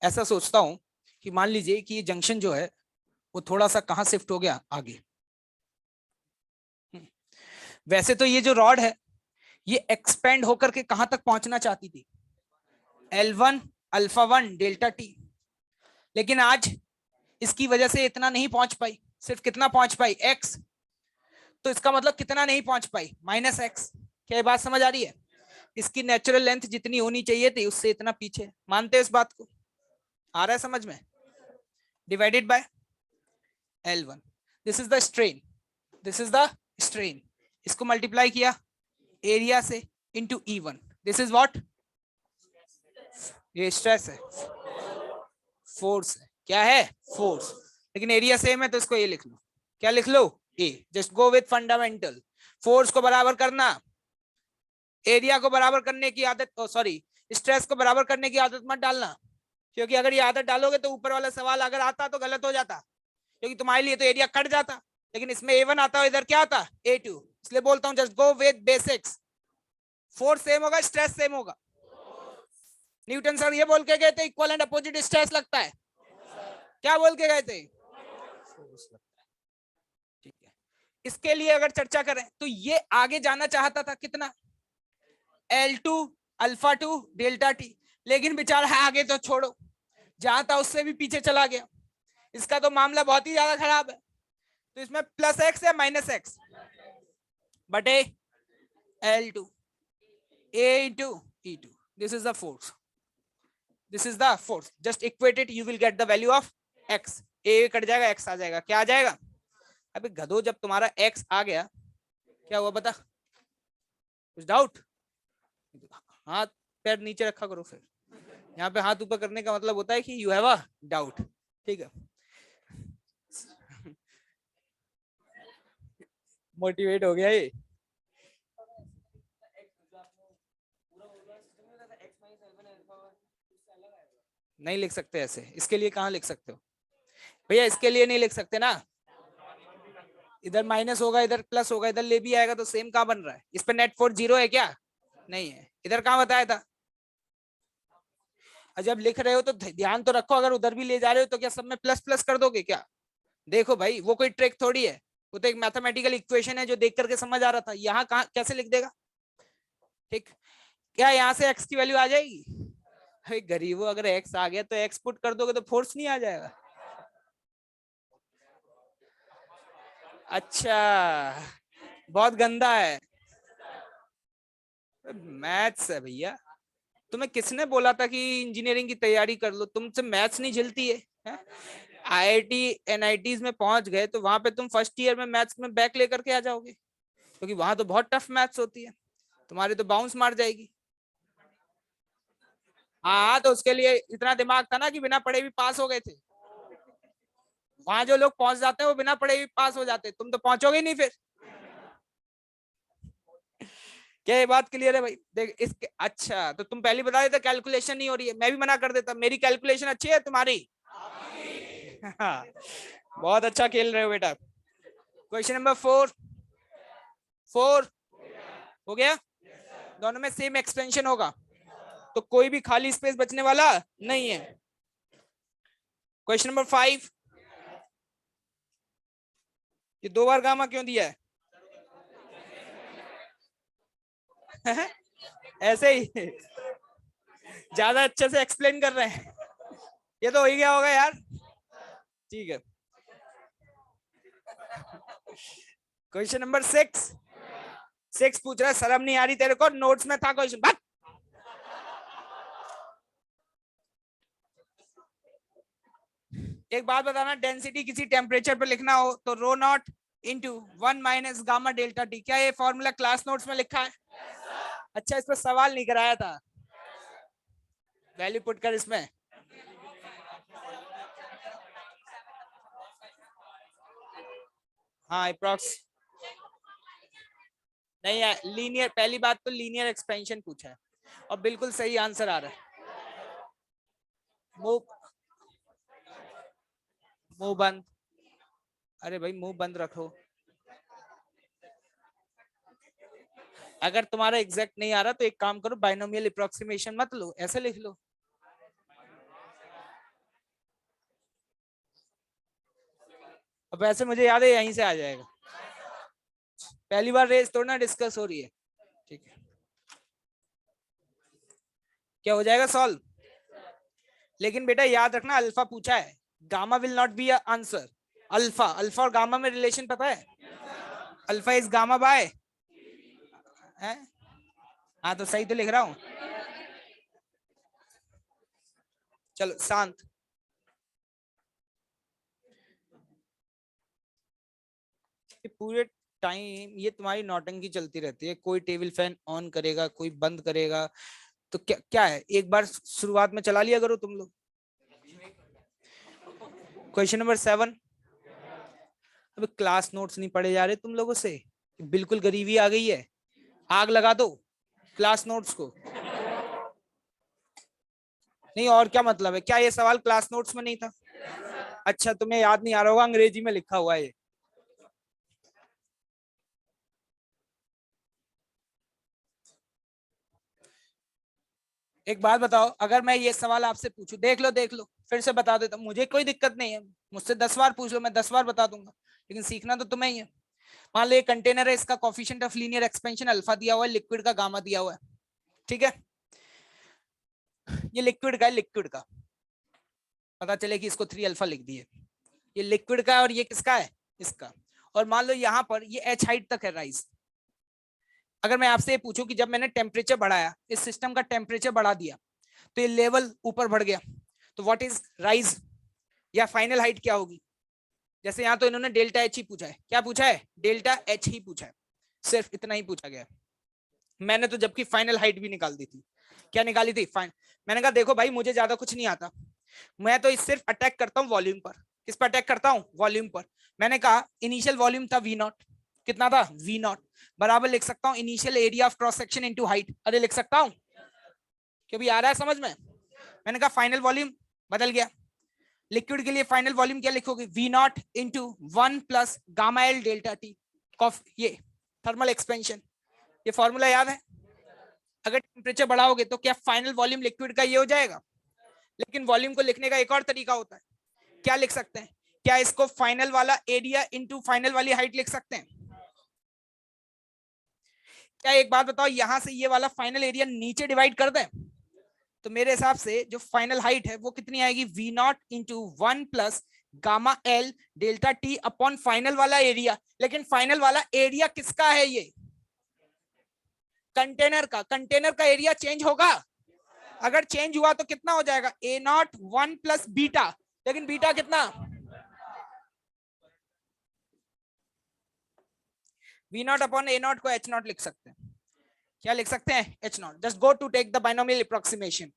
ऐसा सोचता हूं कि मान लीजिए कि ये जंक्शन जो है वो थोड़ा सा कहां शिफ्ट हो गया, आगे। वैसे तो ये जो रॉड है ये एक्सपेंड होकर के कहां तक पहुंचना चाहती थी, L1 अल्फा 1 डेल्टा टी, लेकिन आज इसकी वजह से इतना नहीं पहुंच पाई, सिर्फ कितना पहुंच पाई, x। तो इसका मतलब कितना नहीं पहुंच पाई, -x। क्या ये बात समझ आ रही है? इसकी नेचुरल लेंथ जितनी होनी चाहिए थी उससे इतना पीछे, मानते हो इस बात को? आ रहा है समझ में? Divided by L1, this is the strain, this is the strain, इसको मल्टीप्लाई किया एरिया से into E1, this is what, ये स्ट्रेस है, फोर्स है, क्या है, फोर्स। लेकिन एरिया सेम है तो इसको ये लिख लो, क्या लिख लो, ए। Just go with fundamental. Force को बराबर करना, एरिया को बराबर करने की आदत, सॉरी स्ट्रेस को बराबर करने की आदत मत डालना, क्योंकि अगर ये आदत डालोगे तो ऊपर वाला सवाल अगर आता तो गलत हो जाता, क्योंकि तुम्हारे लिए तो एरिया कट जाता, लेकिन इसमें A1 आता है, इधर क्या आता, A2। इसलिए बोलता हूं just go with basics. Force same होगा, स्ट्रेस सेम होगा। न्यूटन सर ये बोल के गए थे इक्वल एंड अपोजिट स्ट्रेस लगता है, क्या बोल के गए थे, ठीक है। इसके लिए अगर चर्चा करें तो ये आगे जाना चाहता था कितना, L2 अल्फा 2 डेल्टा टी, लेकिन बेचारा है आगे तो छोड़ो, जहां था उससे भी पीछे चला गया। इसका तो मामला बहुत ही ज्यादा खराब है। तो इसमें +x या -x बटे L2 A into E2, this is the force, this is the force, just equate it, you will get the value of x, A cut जाएगा x आ जाएगा, क्या आ जाएगा? अबे गधो, जब तुम्हारा x आ गया क्या हुआ बता, कुछ डाउट? हाथ पैर नीचे रखा करो, फिर यहाँ पे हाथ ऊपर करने का मतलब होता है कि यू हैव अ डाउट, ठीक है। मोटिवेट हो गया ये। नहीं लिख सकते ऐसे, इसके लिए कहाँ लिख सकते हो भैया, इसके लिए नहीं लिख सकते ना, इधर माइनस होगा इधर प्लस होगा, इधर ले भी आएगा तो सेम कहाँ बन रहा है, इस पे नेट फोर्स 0 है क्या, नहीं है। इधर कहाँ बताया था, जब लिख रहे हो तो ध्यान तो रखो, अगर उधर भी ले जा रहे हो तो क्या सब में प्लस प्लस कर दोगे क्या? देखो भाई वो कोई ट्रिक थोड़ी है, वो तो एक मैथमेटिकल इक्वेशन है जो देख करके समझ आ रहा था, यहाँ कहाँ कैसे लिख देगा, ठीक, क्या यहाँ से x की वैल्यू आ जाएगी? अरे गरीबों, अगर x आ गया तो x पुट कर दोगे तो फोर्स नहीं आ जाएगा? अच्छा, बहुत गंदा है। मैथ्स है भैया। तुम्हें किसने बोला था कि इंजीनियरिंग की तैयारी कर लो? तुमसे मैथ्स नहीं झेलती है? आईआईटी एनआईटीज में पहुंच गए तो वहां पे तुम फर्स्ट ईयर में मैथ्स में बैक लेकर के आ जाओगे, क्योंकि वहां तो बहुत टफ मैथ्स होती है, तुम्हारी तो बाउंस मार जाएगी। हाँ, तो उसके लिए इतना दिमाग था ना कि बिना पढ़े भी पास हो गए थे। वहां जो लोग पहुंच जाते हैं वो बिना पढ़े भी पास हो जाते हैं, तुम तो पहुंचोगे नहीं फिर। क्या ये बात क्लियर है भाई? देख इसके, अच्छा तो तुम पहले बता देते कैलकुलेशन नहीं हो रही है, मैं भी मना कर देता। मेरी कैलकुलेशन अच्छी है, तुम्हारी? हाँ, बहुत अच्छा खेल रहे हो बेटा। Question number 4। 4 हो गया। दोनों में सेम एक्सपेंशन होगा, तो कोई भी खाली स्पेस बचने वाला नहीं है। क्वेश्चन नंबर 5, ये 2 बार गामा क्यों दिया है? ऐसे ही ज्यादा अच्छे से एक्सप्लेन कर रहे हैं। ये तो हो ही गया होगा यार। ठीक है, क्वेश्चन नंबर 6। 6 पूछ रहा है, शर्म नहीं आ रही तेरे को? नोट्स में था क्वेश्चन। एक बात बताना, डेंसिटी किसी टेम्परेचर पे लिखना हो तो rho naught into 1 - gamma delta T. क्या ये फॉर्मूला क्लास नोट्स में लिखा है? अच्छा, इस पर सवाल नहीं कराया था? वैल्यू पुट कर इसमें। हाँ, अप्रोक्स नहीं है, लीनियर। पहली बात तो लीनियर एक्सपेंशन पूछा है और बिल्कुल सही आंसर आ रहा है। मुंह, मुंह बंद। अरे भाई मुंह बंद रखो। अगर तुम्हारा एग्जैक्ट नहीं आ रहा तो एक काम करो, बाइनोमियल अप्रोक्सीमेशन मत लो, ऐसे लिख लो। अब वैसे मुझे याद है यहीं से आ जाएगा। पहली बार रेस थोड़ा ना डिस्कस हो रही है। ठीक है, क्या हो जाएगा सॉल्व? लेकिन बेटा याद रखना, अल्फा पूछा है, gamma will not be answer. Alpha, alpha और गामा में रिलेशन पता है? अल्फा इज गामा बाय है। हाँ, तो सही तो लिख रहा हूँ। चलो शांत। पूरे टाइम ये तुम्हारी नौटंकी चलती रहती है, कोई टेबल फैन ऑन करेगा, कोई बंद करेगा। तो क्या क्या है, एक बार शुरुआत में चला लिया करो तुम लोग। Question number 7। अब क्लास नोट्स नहीं पढ़े जा रहे तुम लोगों से, बिल्कुल गरीबी आ गई है। आग लगा दो क्लास नोट्स को। नहीं, और क्या मतलब है? क्या ये सवाल क्लास नोट्स में नहीं था? अच्छा, तुम्हें याद नहीं आ रहा होगा, अंग्रेजी में लिखा हुआ है ये। एक बात बताओ, अगर मैं ये सवाल आपसे पूछूं, देख लो देख लो, फिर से बता देता हूं, मुझे कोई दिक्कत नहीं है। मुझसे 10 बार पूछ लो, मैं 10 बार बता दूंगा, लेकिन सीखना तो तुम्हें ही है। मान लो ये कंटेनर है, इसका coefficient of linear expansion alpha दिया हुआ है, लिक्विड का गामा दिया हुआ है। ठीक है, ये लिक्विड का है, लिक्विड का। पता चले कि इसको 3 अल्फा लिख दिए। ये लिक्विड का है और ये किसका है? इसका। और मान लो यहाँ पर ये एच हाइट तक है राइज। अगर मैं आपसे ये पूछूं कि जब मैंने टेम्परेचर बढ़ाया, इस सिस्टम का टेम्परेचर बढ़ा दिया, तो ये लेवल ऊपर बढ़ गया, तो व्हाट इज राइज या फाइनल हाइट क्या होगी? जैसे यहाँ तो इन्होंने डेल्टा एच ही पूछा है। क्या पूछा है? डेल्टा एच ही पूछा है, सिर्फ इतना ही पूछा गया। मैंने तो जबकि फाइनल हाइट भी निकाल दी थी। क्या निकाली थी? फाइन। मैंने कहा देखो भाई, मुझे ज्यादा कुछ नहीं आता, मैं तो सिर्फ अटैक करता हूँ वॉल्यूम पर। किस पर अटैक करता हूँ? वॉल्यूम पर। मैंने कहा इनिशियल वॉल्यूम था वी नॉट। कितना था? V naught. बराबर लिख सकता हूँ initial area of cross section into height. अरे लिख सकता हूँ, क्योंकि आ रहा है समझ में? मैंने कहा फाइनल वॉल्यूम बदल गया। लिक्विड के लिए फाइनल वॉल्यूम क्या लिखोगे? V naught into 1 + γ L delta T. ये थर्मल एक्सपेंशन, ये फॉर्मूला याद है? अगर टेम्परेचर बढ़ाओगे तो क्या फाइनल वॉल्यूम लिक्विड का ये हो जाएगा? लेकिन वॉल्यूम को लिखने का एक और तरीका होता है। क्या लिख सकते हैं? क्या इसको फाइनल वाला एरिया इंटू फाइनल वाली हाइट लिख सकते हैं? क्या एक बात बताओ, यहां से ये वाला फाइनल एरिया नीचे डिवाइड कर दें तो मेरे हिसाब से जो फाइनल हाइट है वो कितनी आएगी, V naught into 1 plus gamma L delta T upon final वाला एरिया। लेकिन फाइनल वाला एरिया किसका है, ये कंटेनर का। कंटेनर का एरिया चेंज होगा, अगर चेंज हुआ तो कितना हो जाएगा, ए नॉट 1 प्लस बीटा। लेकिन बीटा कितना, V naught upon A naught को एच नॉट लिख सकते हैं। क्या लिख सकते हैं, H naught. Just go to take the binomial approximation.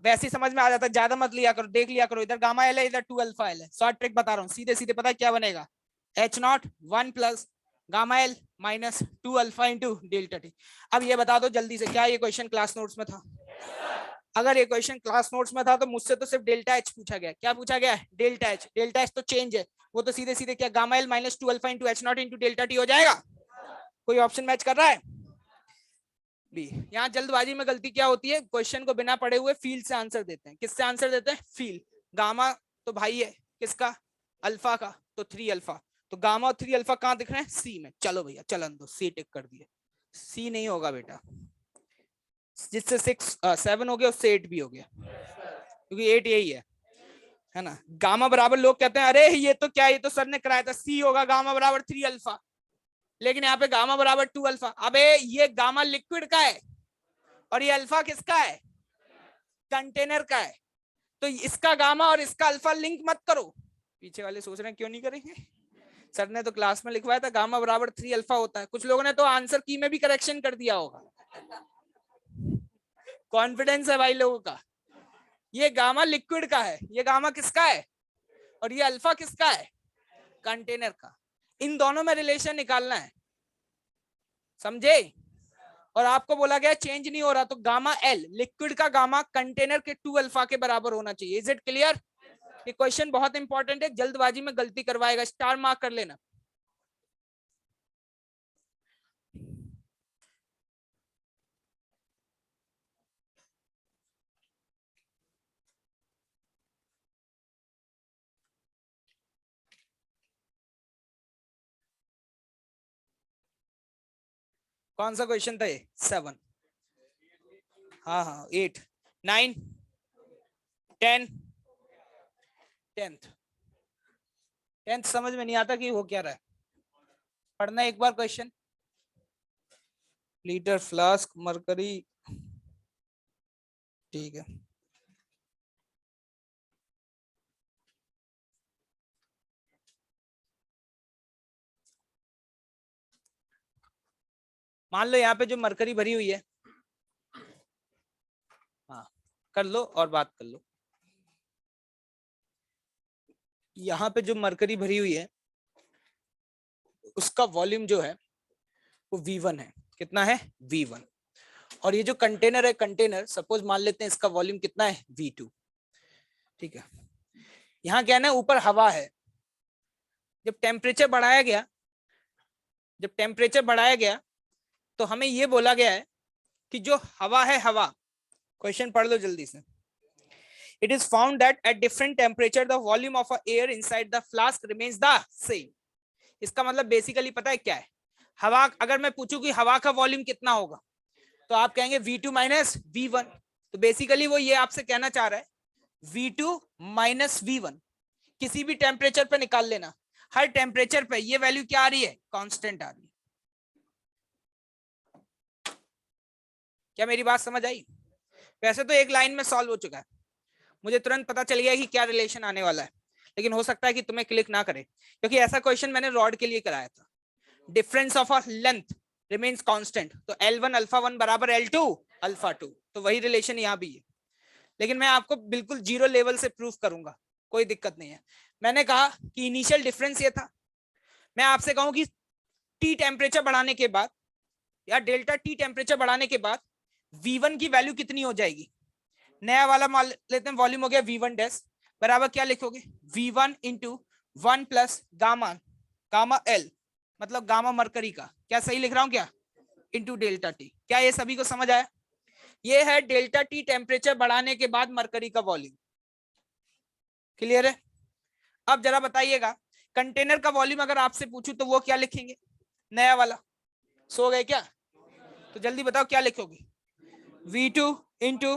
वैसे ही समझ में आ जाता है, ज्यादा मत लिया करो, देख लिया करो, इधर गामा एल है इधर 2 अल्फा एल है। शॉर्ट ट्रिक बता रहा हूँ, सीधे सीधे पता है क्या बनेगा, H not 1 plus gamma L minus 2 alpha into delta T. अब ये बता दो जल्दी से, क्या ये क्वेश्चन क्लास नोट्स में था? अगर ये क्वेश्चन क्लास नोट्स में था तो मुझसे तो सिर्फ डेल्टा एच पूछा गया। क्या पूछा गया, डेल्टा एच। डेल्टा एच तो चेंज है, वो तो सीधे सीधे क्या gamma L minus 2 alpha into H not into delta T हो जाएगा। कोई ऑप्शन मैच कर रहा है? बी। यहाँ जल्दबाजी में गलती क्या होती है, क्वेश्चन को बिना पढ़े हुए फील से आंसर देते हैं। किससे आंसर देते हैं, फील। गामा तो भाई है किसका, अल्फा का, तो 3 अल्फा। तो गामा और 3 अल्फा कहाँ दिख रहे हैं, सी में। चलो भैया चलन दो, सी टिक कर दिए। सी नहीं होगा बेटा, जिससे 7 हो गया उससे 8 भी हो गया, क्योंकि 8 यही है ना। गामा बराबर लोग कहते हैं अरे ये तो क्या, ये तो सर ने कराया था, सी होगा गामा बराबर 3 अल्फा। लेकिन यहाँ पे गामा बराबर 2 अल्फा। अबे ये गामा लिक्विड का है और ये अल्फा किसका है, कंटेनर का है। तो इसका गामा और इसका अल्फा लिंक मत करो। पीछे वाले सोच रहे हैं क्यों नहीं करेंगे, सर ने तो क्लास में लिखवाया था गामा बराबर 3 अल्फा होता है। कुछ लोगों ने तो आंसर की में भी करेक्शन कर दिया होगा। कॉन्फिडेंस है भाई लोगों का। ये गामा लिक्विड का है, ये गामा किसका है, और ये अल्फा किसका है, कंटेनर का। इन दोनों में रिलेशन निकालना है, समझे। और आपको बोला गया चेंज नहीं हो रहा, तो गामा एल लिक्विड का गामा कंटेनर के 2 अल्फा के बराबर होना चाहिए। Is it clear? ये क्वेश्चन बहुत इंपॉर्टेंट है, जल्दबाजी में गलती करवाएगा, स्टार मार्क कर लेना। कौन सा क्वेश्चन था ये, 7? हाँ हाँ 8 9 10 10th। 10th समझ में नहीं आता कि वो क्या रहा है, पढ़ना एक बार क्वेश्चन। लीटर फ्लास्क मरकरी, ठीक है। मान लो यहाँ पे जो मरकरी भरी हुई है, हाँ कर लो और बात कर लो। यहाँ पे जो मरकरी भरी हुई है उसका वॉल्यूम जो है वो V1 है। कितना है, V1। और ये जो कंटेनर है, कंटेनर सपोज मान लेते हैं इसका वॉल्यूम कितना है, V2। ठीक है। यहाँ क्या है ना, ऊपर हवा है। जब टेम्परेचर बढ़ाया गया, जब टेम्परेचर बढ़ाया गया तो हमें ये बोला गया है कि जो हवा है, हवा, क्वेश्चन पढ़ लो जल्दी से। It is found that at different temperature the volume of air inside the flask remains the same। इसका मतलब बेसिकली पता है क्या है, हवा, अगर मैं पूछूं कि हवा का वॉल्यूम कितना होगा तो आप कहेंगे V2 माइनस V1। तो बेसिकली वो ये आपसे कहना चाह रहा है V2 माइनस V1 किसी भी टेम्परेचर पे निकाल लेना, हर टेम्परेचर पे ये वैल्यू क्या आ रही है, कांस्टेंट आ रही है। क्या मेरी बात समझ आई? वैसे तो एक लाइन में सॉल्व हो चुका है, मुझे तुरंत पता चल गया कि क्या रिलेशन आने वाला है, लेकिन हो सकता है कि तुम्हें क्लिक ना करे, क्योंकि ऐसा क्वेश्चन मैंने रॉड के लिए कराया था। Difference of a length remains constant, तो L1 अल्फा 1 बराबर L2 अल्फा 2, तो वही रिलेशन यहाँ भी है। लेकिन मैं आपको बिल्कुल जीरो लेवल से प्रूफ करूंगा, कोई दिक्कत नहीं है। मैंने कहा कि इनिशियल डिफरेंस ये था, मैं आपसे कहूं कि टी टेम्परेचर बढ़ाने के बाद या डेल्टा टी टेम्परेचर बढ़ाने के बाद V1 की वैल्यू कितनी हो जाएगी। नया वाला मान लेते हैं, वॉल्यूम हो गया V1 डैश बराबर क्या लिखोगे, V1 into 1 plus gamma, gamma L मतलब गामा मरकरी का, क्या सही लिख रहा हूं क्या, इंटू डेल्टा टी। क्या ये सभी को समझ आया? ये है डेल्टा टी टेम्परेचर बढ़ाने के बाद मरकरी का वॉल्यूम। क्लियर है? अब जरा बताइएगा, कंटेनर का वॉल्यूम अगर आपसे पूछूं तो वो क्या लिखेंगे, नया वाला। सो गए क्या? तो जल्दी बताओ क्या लिखोगे, V2 इंटू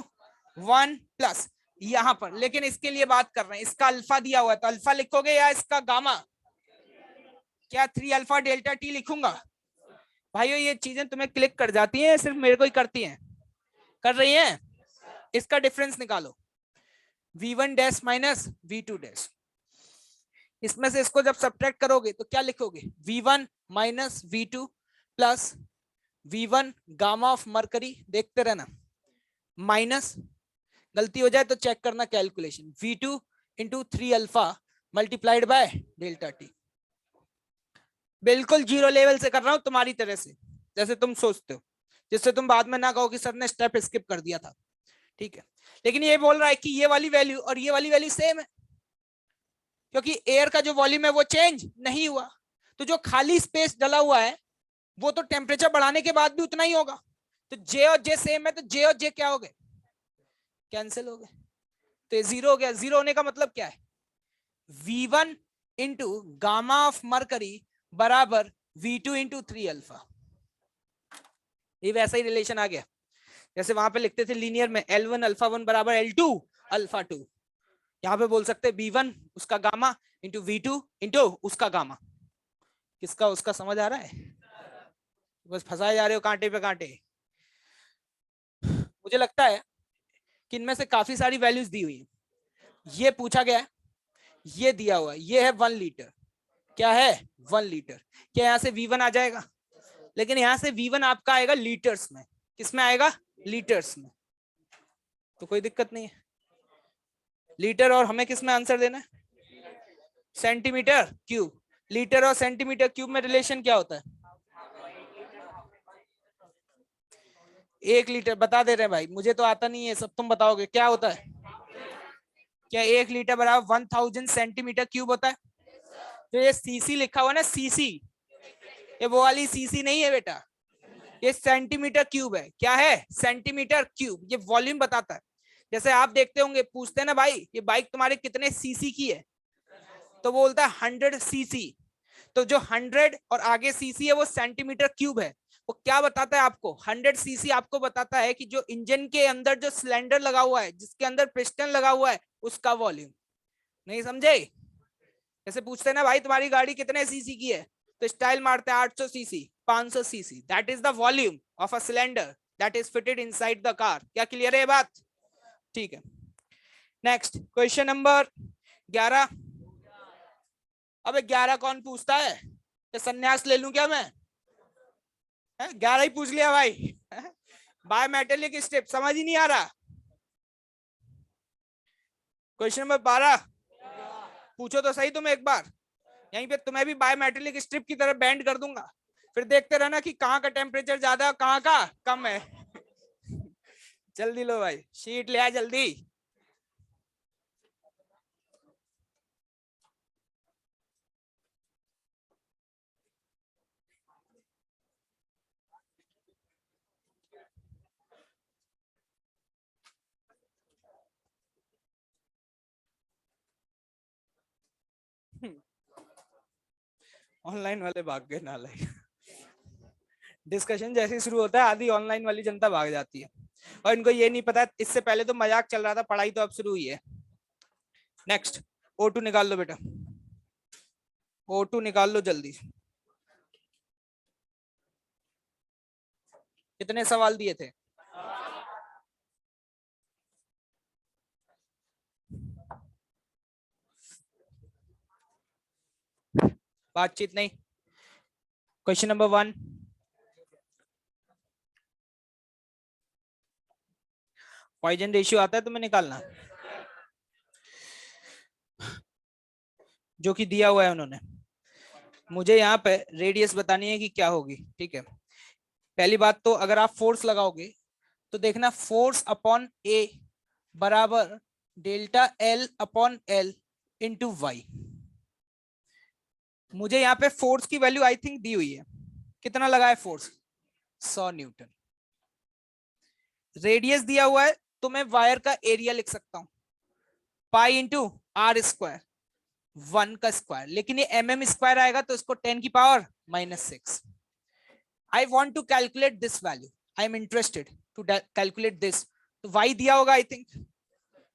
1 प्लस यहां पर, लेकिन इसके लिए बात कर रहे हैं, इसका अल्फा दिया हुआ है तो अल्फा लिखोगे या इसका गामा, क्या 3 अल्फा डेल्टा टी लिखूंगा? भाइयों ये चीजें तुम्हें क्लिक कर जाती हैं, सिर्फ मेरे को ही करती हैं, कर रही हैं? इसका डिफरेंस निकालो, V1 dash minus V2 dash, इसमें से इसको जब सब्ट्रैक्ट करोगे तो क्या लिखोगे, V1 minus V2 plus V1 gamma of mercury, देखते रहना, माइनस, गलती हो जाए तो चेक करना calculation, V2 into 3 alpha multiplied by delta T. बिल्कुल जीरो लेवल से कर रहा हूं तुम्हारी तरह से, जैसे तुम सोचते हो, जिससे तुम बाद में ना कहो कि सर ने स्टेप स्किप कर दिया था, ठीक है। लेकिन ये बोल रहा है कि ये वाली वैल्यू और ये वाली वैल्यू सेम है, क्योंकि एयर का जो वॉल्यूम है वो चेंज नहीं हुआ, तो जो खाली स्पेस डला हुआ है वो तो टेम्परेचर बढ़ाने के बाद भी उतना ही होगा, तो जे और जे सेम है, तो जे और जे क्या हो गए, कैंसिल हो गए, तो ये जीरो हो गया। जीरो होने का मतलब क्या है, V1 into gamma of mercury बराबर V2 इंटू 3 अल्फा, ये वैसा ही रिलेशन आ गया जैसे वहां पे लिखते थे लीनियर में L1 अल्फा 1 बराबर L2 अल्फा 2, यहाँ पे बोल सकते V1 उसका गामा इंटू V2 इंटू उसका गामा, किसका उसका समझ आ रहा है? बस फंसाए जा रहे हो कांटे पे कांटे। मुझे लगता है कि इनमें से काफी सारी वैल्यूज दी हुई है, ये पूछा गया है, ये दिया हुआ है, ये है 1 लीटर, क्या है 1 लीटर, क्या यहाँ से V1 आ जाएगा, लेकिन यहाँ से V1 आपका आएगा लीटर्स में, किसमें आएगा, लीटर्स में, तो कोई दिक्कत नहीं है, लीटर, और हमें किसमें आंसर देना है, सेंटीमीटर क्यूब। लीटर और सेंटीमीटर क्यूब में रिलेशन क्या होता है, 1 लीटर, बता दे रहे हैं भाई, मुझे तो आता नहीं है, सब तुम बताओगे क्या होता है, क्या 1 लीटर बराबर 1000 सेंटीमीटर क्यूब होता है? तो ये सीसी लिखा हुआ ना, सीसी, ये वो वाली सीसी नहीं है बेटा, ये सेंटीमीटर क्यूब है, क्या है, सेंटीमीटर क्यूब, ये वॉल्यूम बताता है। जैसे आप देखते होंगे, पूछते हैं ना भाई ये बाइक तुम्हारे कितने सीसी की है, तो वो बोलता है 100 सीसी, तो जो 100 और आगे सीसी है वो सेंटीमीटर क्यूब है, वो क्या बताता है आपको, 100 सीसी आपको बताता है कि जो इंजन के अंदर जो सिलेंडर लगा हुआ है, जिसके अंदर पिस्टन लगा हुआ है, उसका वॉल्यूम। नहीं समझे? जैसे पूछते हैं ना भाई तुम्हारी गाड़ी कितने सीसी की है, तो स्टाइल मारते हैं 800 CC, 500 CC, that is the volume of a cylinder that is fitted inside the car. क्या क्लियर है ये बात? ठीक है, नेक्स्ट क्वेश्चन नंबर 11। अब 11 कौन पूछता है, तो संन्यास ले लूं क्या मैं, 11 ही पूछ लिया भाई, बाय मेटेलिक स्ट्रिप समझ ही नहीं आ रहा। क्वेश्चन नंबर 12 पूछो तो सही तुम एक बार, यहीं पे तुम्हें भी बाय मेटेलिक स्ट्रिप की तरह बैंड कर दूंगा, फिर देखते रहना कि कहाँ का टेम्परेचर ज्यादा कहाँ का कम है। जल्दी लो भाई, शीट ले आ जल्दी। ऑनलाइन वाले भाग गए नालायक। डिस्कशन जैसे शुरू होता है आधी ऑनलाइन वाली जनता भाग जाती है, और इनको ये नहीं पता, इससे पहले तो मजाक चल रहा था, पढ़ाई तो अब शुरू हुई है। नेक्स्ट O2 निकाल लो बेटा, O2 निकाल लो जल्दी। कितने सवाल दिए थे? बातचीत नहीं। क्वेश्चन नंबर 1, पॉइजन रेशियो आता है तुम्हें निकालना, जो कि दिया हुआ है उन्होंने, मुझे यहाँ पे रेडियस बतानी है कि क्या होगी, ठीक है। पहली बात तो अगर आप फोर्स लगाओगे तो देखना फोर्स अपॉन ए बराबर delta L upon L into Y. मुझे यहाँ पे फोर्स की वैल्यू आई थिंक दी हुई है, कितना लगा है फोर्स, 100 न्यूटन। रेडियस दिया हुआ है तो मैं वायर का एरिया लिख सकता हूं, पाई इंटू आर स्क्वायर, 1 का स्क्वायर, लेकिन ये mm स्क्वायर आएगा तो इसको 10 की power -6। I want to calculate this value, I am interested to calculate this. तो y दिया होगा आई थिंक,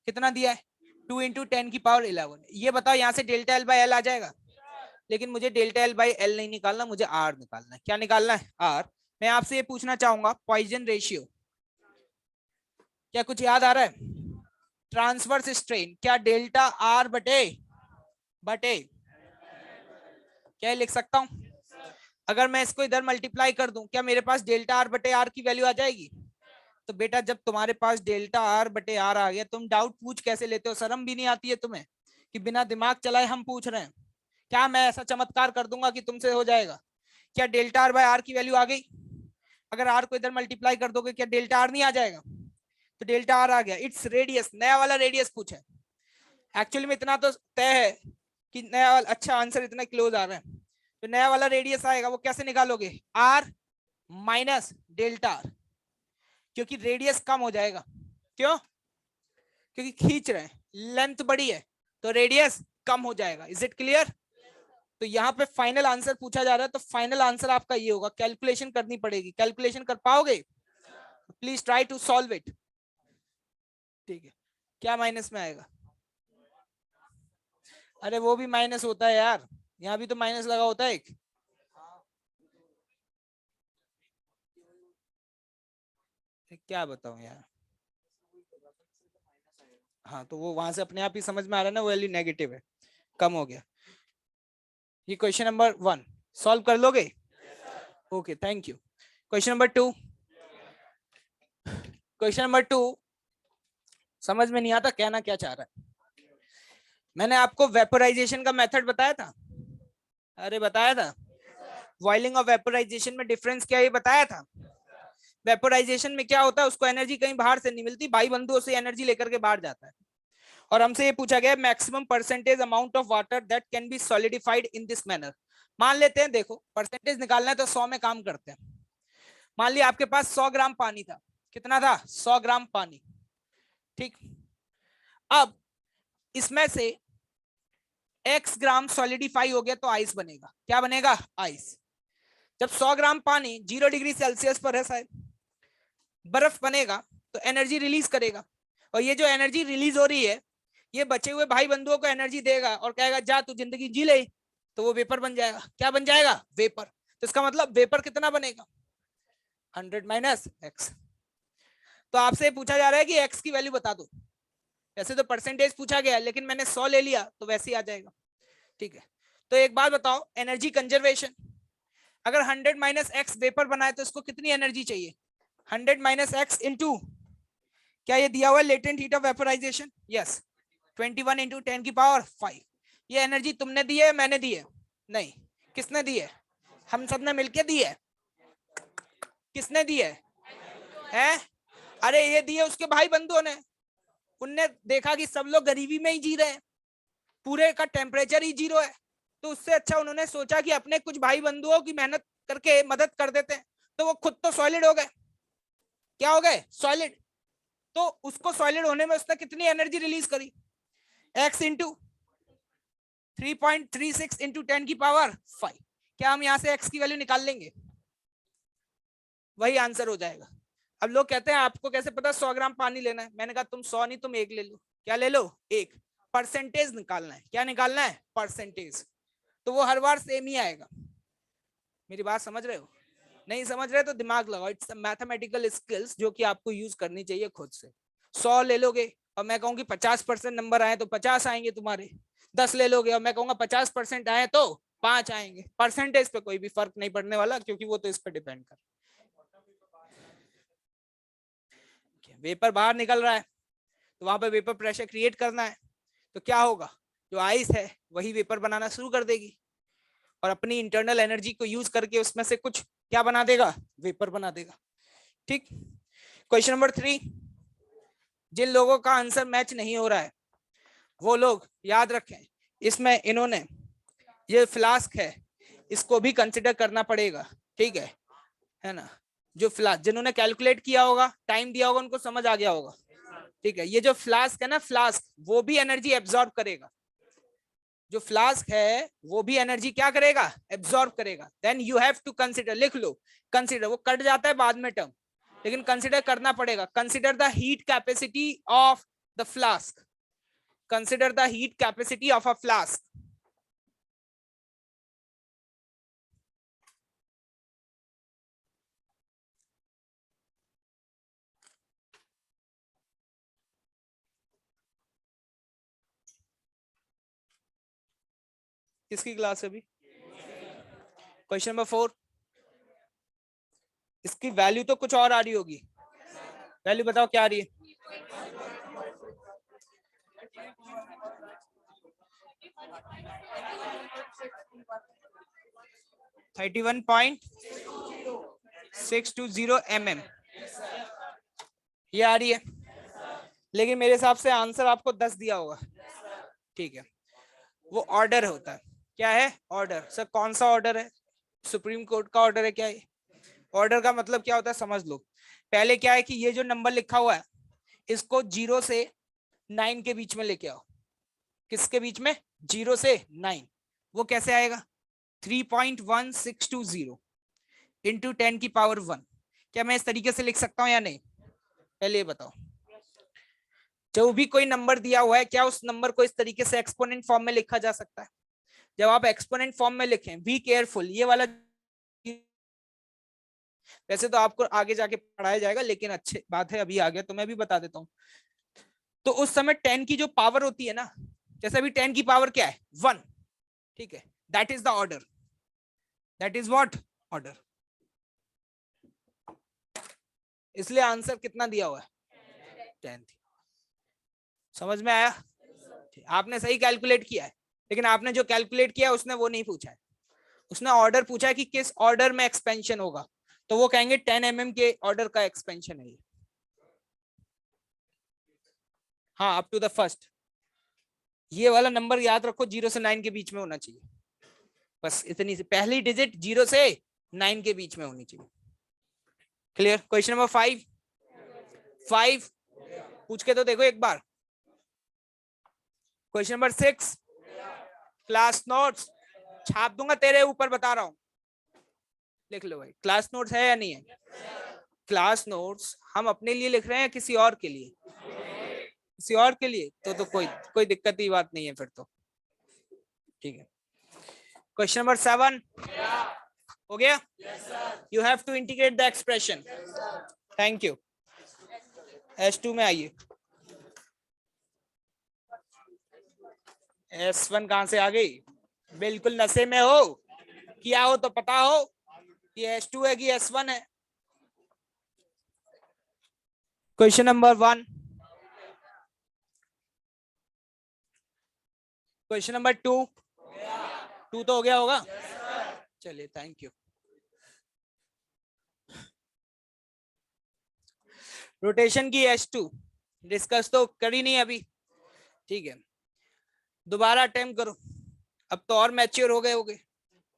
कितना दिया है 2 इंटू 10⁻11। ये बताओ यहाँ से डेल्टा एल बाई एल आ जाएगा, लेकिन मुझे डेल्टा एल बाई एल नहीं निकालना, मुझे आर निकालना है। क्या निकालना है? आर। मैं आपसे ये पूछना चाहूंगा पॉइजन रेशियो, क्या कुछ याद आ रहा है? ट्रांसवर्स स्ट्रेन क्या डेल्टा आर बटे क्या लिख सकता हूं? अगर मैं इसको इधर मल्टीप्लाई कर दूं, क्या मेरे पास डेल्टा आर बटे आर की वैल्यू आ जाएगी? तो बेटा जब तुम्हारे पास डेल्टा आर बटे आर आ गया, तुम डाउट पूछ कैसे लेते हो? शर्म भी नहीं आती है तुम्हें कि बिना दिमाग चलाए हम पूछ रहे हैं? क्या मैं ऐसा चमत्कार कर दूंगा कि तुमसे हो जाएगा? क्या डेल्टा आर बाय आर की वैल्यू आ गई? अगर आर को इधर मल्टीप्लाई कर दोगे, क्या डेल्टा आर नहीं आ जाएगा? तो डेल्टा आर आ गया। इट्स रेडियस, नया वाला रेडियस पूछे। एक्चुअली में इतना तो तय है कि नया वाला, अच्छा आंसर इतना क्लोज आ रहा है, तो नया वाला रेडियस आएगा, वो कैसे निकालोगे? आर माइनस डेल्टा आर, क्योंकि रेडियस कम हो जाएगा। क्यों? क्योंकि खींच रहे हैं, लेंथ बड़ी है तो रेडियस कम हो जाएगा। Is it clear? तो यहाँ पे फाइनल आंसर पूछा जा रहा है, तो फाइनल आंसर आपका ये होगा। कैलकुलेशन करनी पड़ेगी, कैलकुलेशन कर पाओगे? Please try to solve it. ठीक है, क्या माइनस में आएगा? अरे वो भी माइनस होता है यार, यहाँ भी तो माइनस लगा होता है एक। क्या बताऊं यार। हाँ तो वो वहां से अपने आप ही समझ में आ रहा है ना, वो वैल्यू नेगेटिव है, कम हो गया। ये क्वेश्चन नंबर 1 सॉल्व कर लोगे? Okay thank you. Question number 2, question number 2 समझ में नहीं आता कहना क्या चाह रहा है। मैंने आपको वेपोराइजेशन का मेथड बताया था, अरे बताया था। बॉइलिंग और वेपोराइजेशन में डिफरेंस क्या, ये बताया था। वेपोराइजेशन में क्या होता है, उसको एनर्जी कहीं बाहर से नहीं मिलती, भाई बंधुओं से एनर्जी लेकर के बाहर जाता है। और हमसे ये पूछा गया maximum percentage amount of water that can be solidified in this manner. मान लेते हैं, देखो परसेंटेज निकालना है तो 100 में काम करते हैं। मान लिया आपके पास 100 ग्राम पानी था। कितना था? 100 ग्राम पानी। ठीक, अब इसमें से x ग्राम सॉलिडिफाई हो गया तो आइस बनेगा। क्या बनेगा? आइस। जब 100 ग्राम पानी 0 डिग्री सेल्सियस पर है साहब, बर्फ बनेगा तो एनर्जी रिलीज करेगा, और ये जो एनर्जी रिलीज हो रही है, ये बचे हुए भाई बंधुओं को एनर्जी देगा और कहेगा जा तू जिंदगी जी ले, तो वो वेपर बन जाएगा। क्या बन जाएगा? वेपर। तो इसका मतलब वेपर कितना बनेगा? 100 माइनस एक्स। तो आपसे पूछा जा रहा है कि एक्स की वैल्यू बता दो। वैसे तो परसेंटेज पूछा गया, लेकिन मैंने 100 ले लिया तो वैसे ही आ जाएगा। ठीक है, तो एक बात बताओ, एनर्जी कंजर्वेशन, अगर 100 माइनस एक्स वेपर बनाए तो इसको कितनी एनर्जी चाहिए? 100 माइनस एक्स इंटू, क्या ये दिया हुआ है latent heat of vaporisation? Yes, 21 into 10⁵ ये एनर्जी तुमने दी है, मैंने दी है? नहीं। किसने दी है? हम सब ने मिलकर दी है। किसने दी है? हैं? अरे ये दी है उसके भाई बंधुओं ने। उनने देखा कि सब लोग गरीबी में ही जी रहे हैं, पूरे का टेम्परेचर ही 0 है, तो उससे अच्छा उन्होंने सोचा कि अपने कुछ भाई बंधुओं की मेहनत करके मदद कर देते हैं, तो वो खुद तो सॉलिड हो गए। क्या हो गए? सॉलिड। तो उसको सॉलिड होने में उसने कितनी एनर्जी रिलीज करी? x into 3.36 into 10⁵। क्या हम यहां से x की वैल्यू निकाल लेंगे? वही आंसर हो जाएगा। अब लोग कहते हैं आपको कैसे पता 100 ग्राम पानी लेना है? मैंने कहा तुम 100 नहीं, तुम 1 ले लो। क्या ले लो? 1। परसेंटेज निकालना है। क्या निकालना है? परसेंटेज। तो वो हर बार सेम ही आएगा। मेरी बात समझ रहे हो? नहीं समझ रहे तो दिमाग लगाओ। इट्स मैथमेटिकल स्किल्स जो कि आपको यूज करनी चाहिए खुद से। 100 ले लोगे और मैं कहूंगी 50% नंबर आए तो 50 आएंगे तुम्हारे। 10 ले लोगे और मैं कहूंगा 50% आए तो 5 आएंगे। परसेंटेज पे कोई भी फर्क नहीं पड़ने वाला, क्योंकि वो तो इस पर डिपेंड कर। वेपर बाहर निकल रहा है तो वहां पे वेपर प्रेशर क्रिएट करना है, तो क्या होगा? जो आइस है वही वेपर बनाना शुरू कर देगी, और अपनी इंटरनल एनर्जी को यूज करके उसमें से कुछ क्या बना देगा? वेपर बना देगा। ठीक, क्वेश्चन नंबर 3, जिन लोगों का आंसर मैच नहीं हो रहा है वो लोग याद रखें, इसमें इन्होंने ये फ्लास्क है, इसको भी कंसिडर करना पड़ेगा। ठीक है ना? जो फ्लास्क जिन्होंने कैलकुलेट किया होगा, टाइम दिया होगा, उनको समझ आ गया होगा। ठीक है, ये जो फ्लास्क है ना, फ्लास्क वो भी एनर्जी एब्जॉर्ब करेगा। जो फ्लास्क है वो भी एनर्जी क्या करेगा? एब्जॉर्ब करेगा। Then you have to consider, लिख लो कंसीडर, वो कट जाता है बाद में टर्म, लेकिन कंसिडर करना पड़ेगा। Consider the heat capacity of the flask, consider the heat capacity of a flask. किसकी क्लास है अभी? क्वेश्चन नंबर 4, इसकी वैल्यू तो कुछ और आ रही होगी, वैल्यू बताओ क्या आ रही है? 31.620 mm ये आ रही है। लेकिन मेरे हिसाब से आंसर आपको 10 दिया होगा, ठीक है। वो ऑर्डर होता है, क्या है? ऑर्डर। सर कौन सा ऑर्डर है? सुप्रीम कोर्ट का ऑर्डर है क्या ये? ऑर्डर का मतलब क्या होता है समझ लो। पहले क्या है कि ये जो नंबर लिखा हुआ है इसको 0 से 9 के बीच में लेके आओ। किसके बीच में? 0 से 9। वो कैसे आएगा? 3.1620 इंटू 10 की पावर 1। क्या मैं इस तरीके से लिख सकता हूं या नहीं? पहले ये बताओ। जो भी कोई नंबर दिया हुआ है क्या उस नंबर को इस तरीके से एक्सपोनेंट फॉर्म में लिखा जा सकता है? जब आप एक्सपोनेंट फॉर्म में लिखें, बी केयरफुल, ये वाला वैसे तो आपको आगे जाके पढ़ाया जाएगा, लेकिन अच्छी बात है अभी आ गया तो मैं भी बता देता हूँ। तो उस समय 10 की जो पावर होती है ना, जैसे अभी 10 की पावर क्या है? 1, ठीक है। That is the order, that is what? Order. इसलिए आंसर कितना दिया हुआ है? 10। समझ में आया? आपने सही कैलकुलेट किया है, लेकिन आपने जो कैलकुलेट किया है उसने वो नहीं पूछा है। उसने ऑर्डर पूछा है कि किस ऑर्डर में एक्सपेंशन होगा, तो वो कहेंगे 10 mm के ऑर्डर का एक्सपेंशन है ये। हाँ, अप टू द फर्स्ट। ये वाला नंबर याद रखो, 0 से 9 के बीच में होना चाहिए, बस इतनी सी पहली डिजिट 0 से 9 के बीच में होनी चाहिए। क्लियर? क्वेश्चन नंबर 5, 5 पूछ के तो देखो एक बार। क्वेश्चन नंबर 6, क्लास नोट्स छाप दूंगा तेरे ऊपर, बता रहा हूं, लिख लो भाई। क्लास नोट्स है या नहीं है? क्लास नोट्स हम अपने लिए लिख रहे हैं किसी और के लिए? किसी और के लिए, तो कोई कोई दिक्कत की बात नहीं है फिर तो, ठीक है। क्वेश्चन नंबर 7 हो गया? You have to integrate the expression. Thank you. S2 में आइए। S1 कहां से आ गई? बिल्कुल नशे में हो, किया हो तो पता हो कि S2 है कि S1 है। क्वेश्चन नंबर 1, क्वेश्चन नंबर 2, 2 तो हो गया होगा। चलिए, थैंक यू। रोटेशन की S2 डिस्कस तो करी नहीं अभी, ठीक है। दोबारा अटेम्प्ट करो, अब तो और मैच्योर हो गए होगे,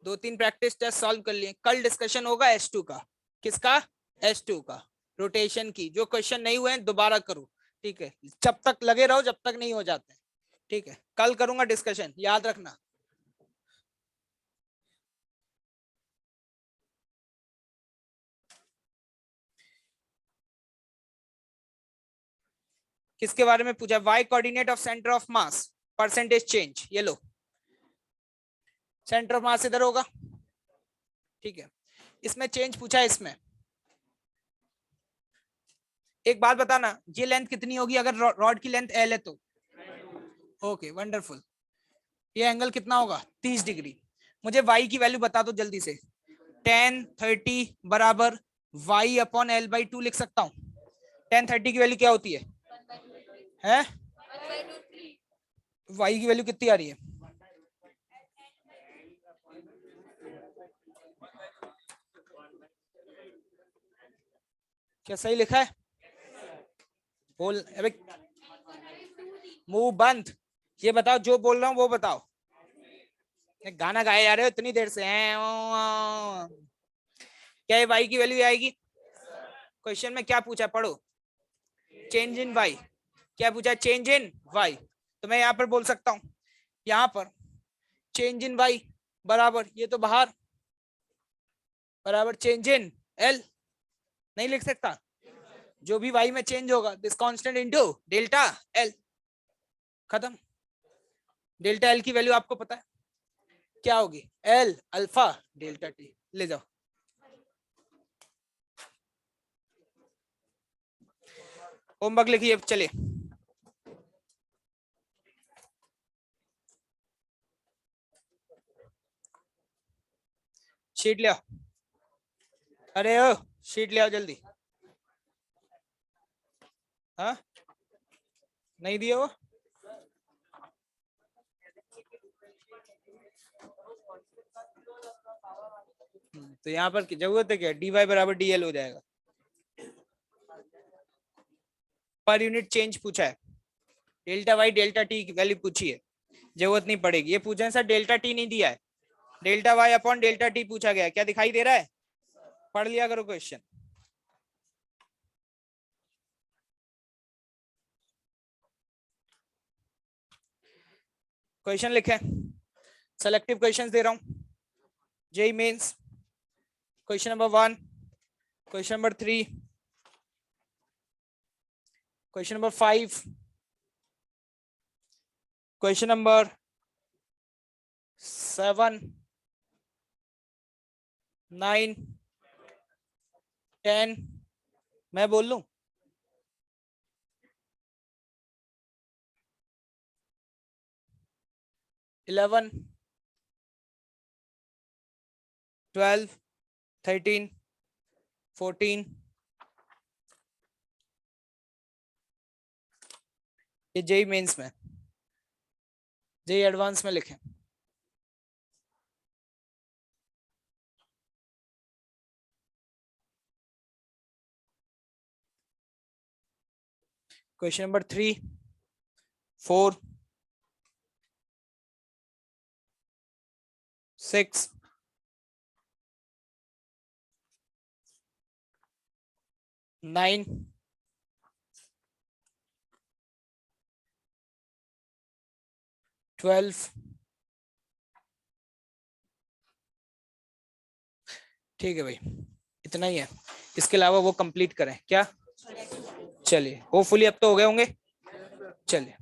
2-3 प्रैक्टिस टेस्ट सॉल्व कर लिए। कल डिस्कशन होगा S2 का। किसका? S2 का। रोटेशन की जो क्वेश्चन नहीं हुए हैं दोबारा करो, ठीक है। जब तक लगे रहो जब तक नहीं हो जाते, ठीक है। कल करूंगा डिस्कशन, याद रखना। किसके बारे में पूछा? Y coordinate of centre of mass percentage change. ये लो, सेंटर ऑफ मास इधर होगा, ठीक है। इसमें चेंज पूछा है। इसमें एक बात बताना, ये लेंथ कितनी होगी अगर रॉड की लेंथ L है तो? Okay, wonderful. ये एंगल कितना होगा? 30 डिग्री। मुझे y की वैल्यू बता दो जल्दी से। 10-30 बराबर y/L/2 लिख सकता हूँ। 10-30 की वैल्यू क्या होती है? हैं? y की वैल्यू कितनी आ रही है? क्या सही लिखा है? बोल अबे, मुंह बंद। ये बताओ, जो बोल रहा हूँ वो बताओ। गाना गाए जा रहे हो इतनी देर से हैं? क्या ये y की वैल्यू आएगी? क्वेश्चन में क्या पूछा पढ़ो। Change in y। क्या पूछा? Change in y। तो मैं यहाँ पर बोल सकता हूँ, यहाँ पर चेंज इन y बराबर, ये तो बाहर, बराबर चेंज इन L। नहीं लिख सकता? जो भी y में चेंज होगा this constant into delta L, खत्म। डेल्टा एल की वैल्यू आपको पता है क्या होगी, एल अल्फा डेल्टा टी। ले जाओ, होमवर्क लिखिए, चलिए। शीट ले आओ, अरे ओ शीट ले आओ जल्दी। हाँ नहीं दिया वो, तो यहाँ पर जरूरत है क्या, डी वाई बराबर डी एल हो जाएगा। पर यूनिट चेंज पूछा है, डेल्टा वाई डेल्टा टी की वैल्यू पूछी है, जरूरत नहीं पड़ेगी। ये पूछे सर डेल्टा टी नहीं दिया है, delta Y upon delta T पूछा गया है, क्या दिखाई दे रहा है, पढ़ लिया करो क्वेश्चन। क्वेश्चन लिखे, सेलेक्टिव क्वेश्चंस दे रहा हूं, JEE Mains. Question number 1, question number 3, question number 5, question number 7, 9, 10, मैं बोल लूं, 11, 12, 13, 14, ये जेई मेंस में, जेई एडवांस में लिखें। क्वेश्चन नंबर 3, 4, 6, 9, 12, ठीक है भाई, इतना ही है, इसके अलावा वो कंप्लीट करें क्या, चलिए होपफुली अब तो हो गए होंगे, चलिए।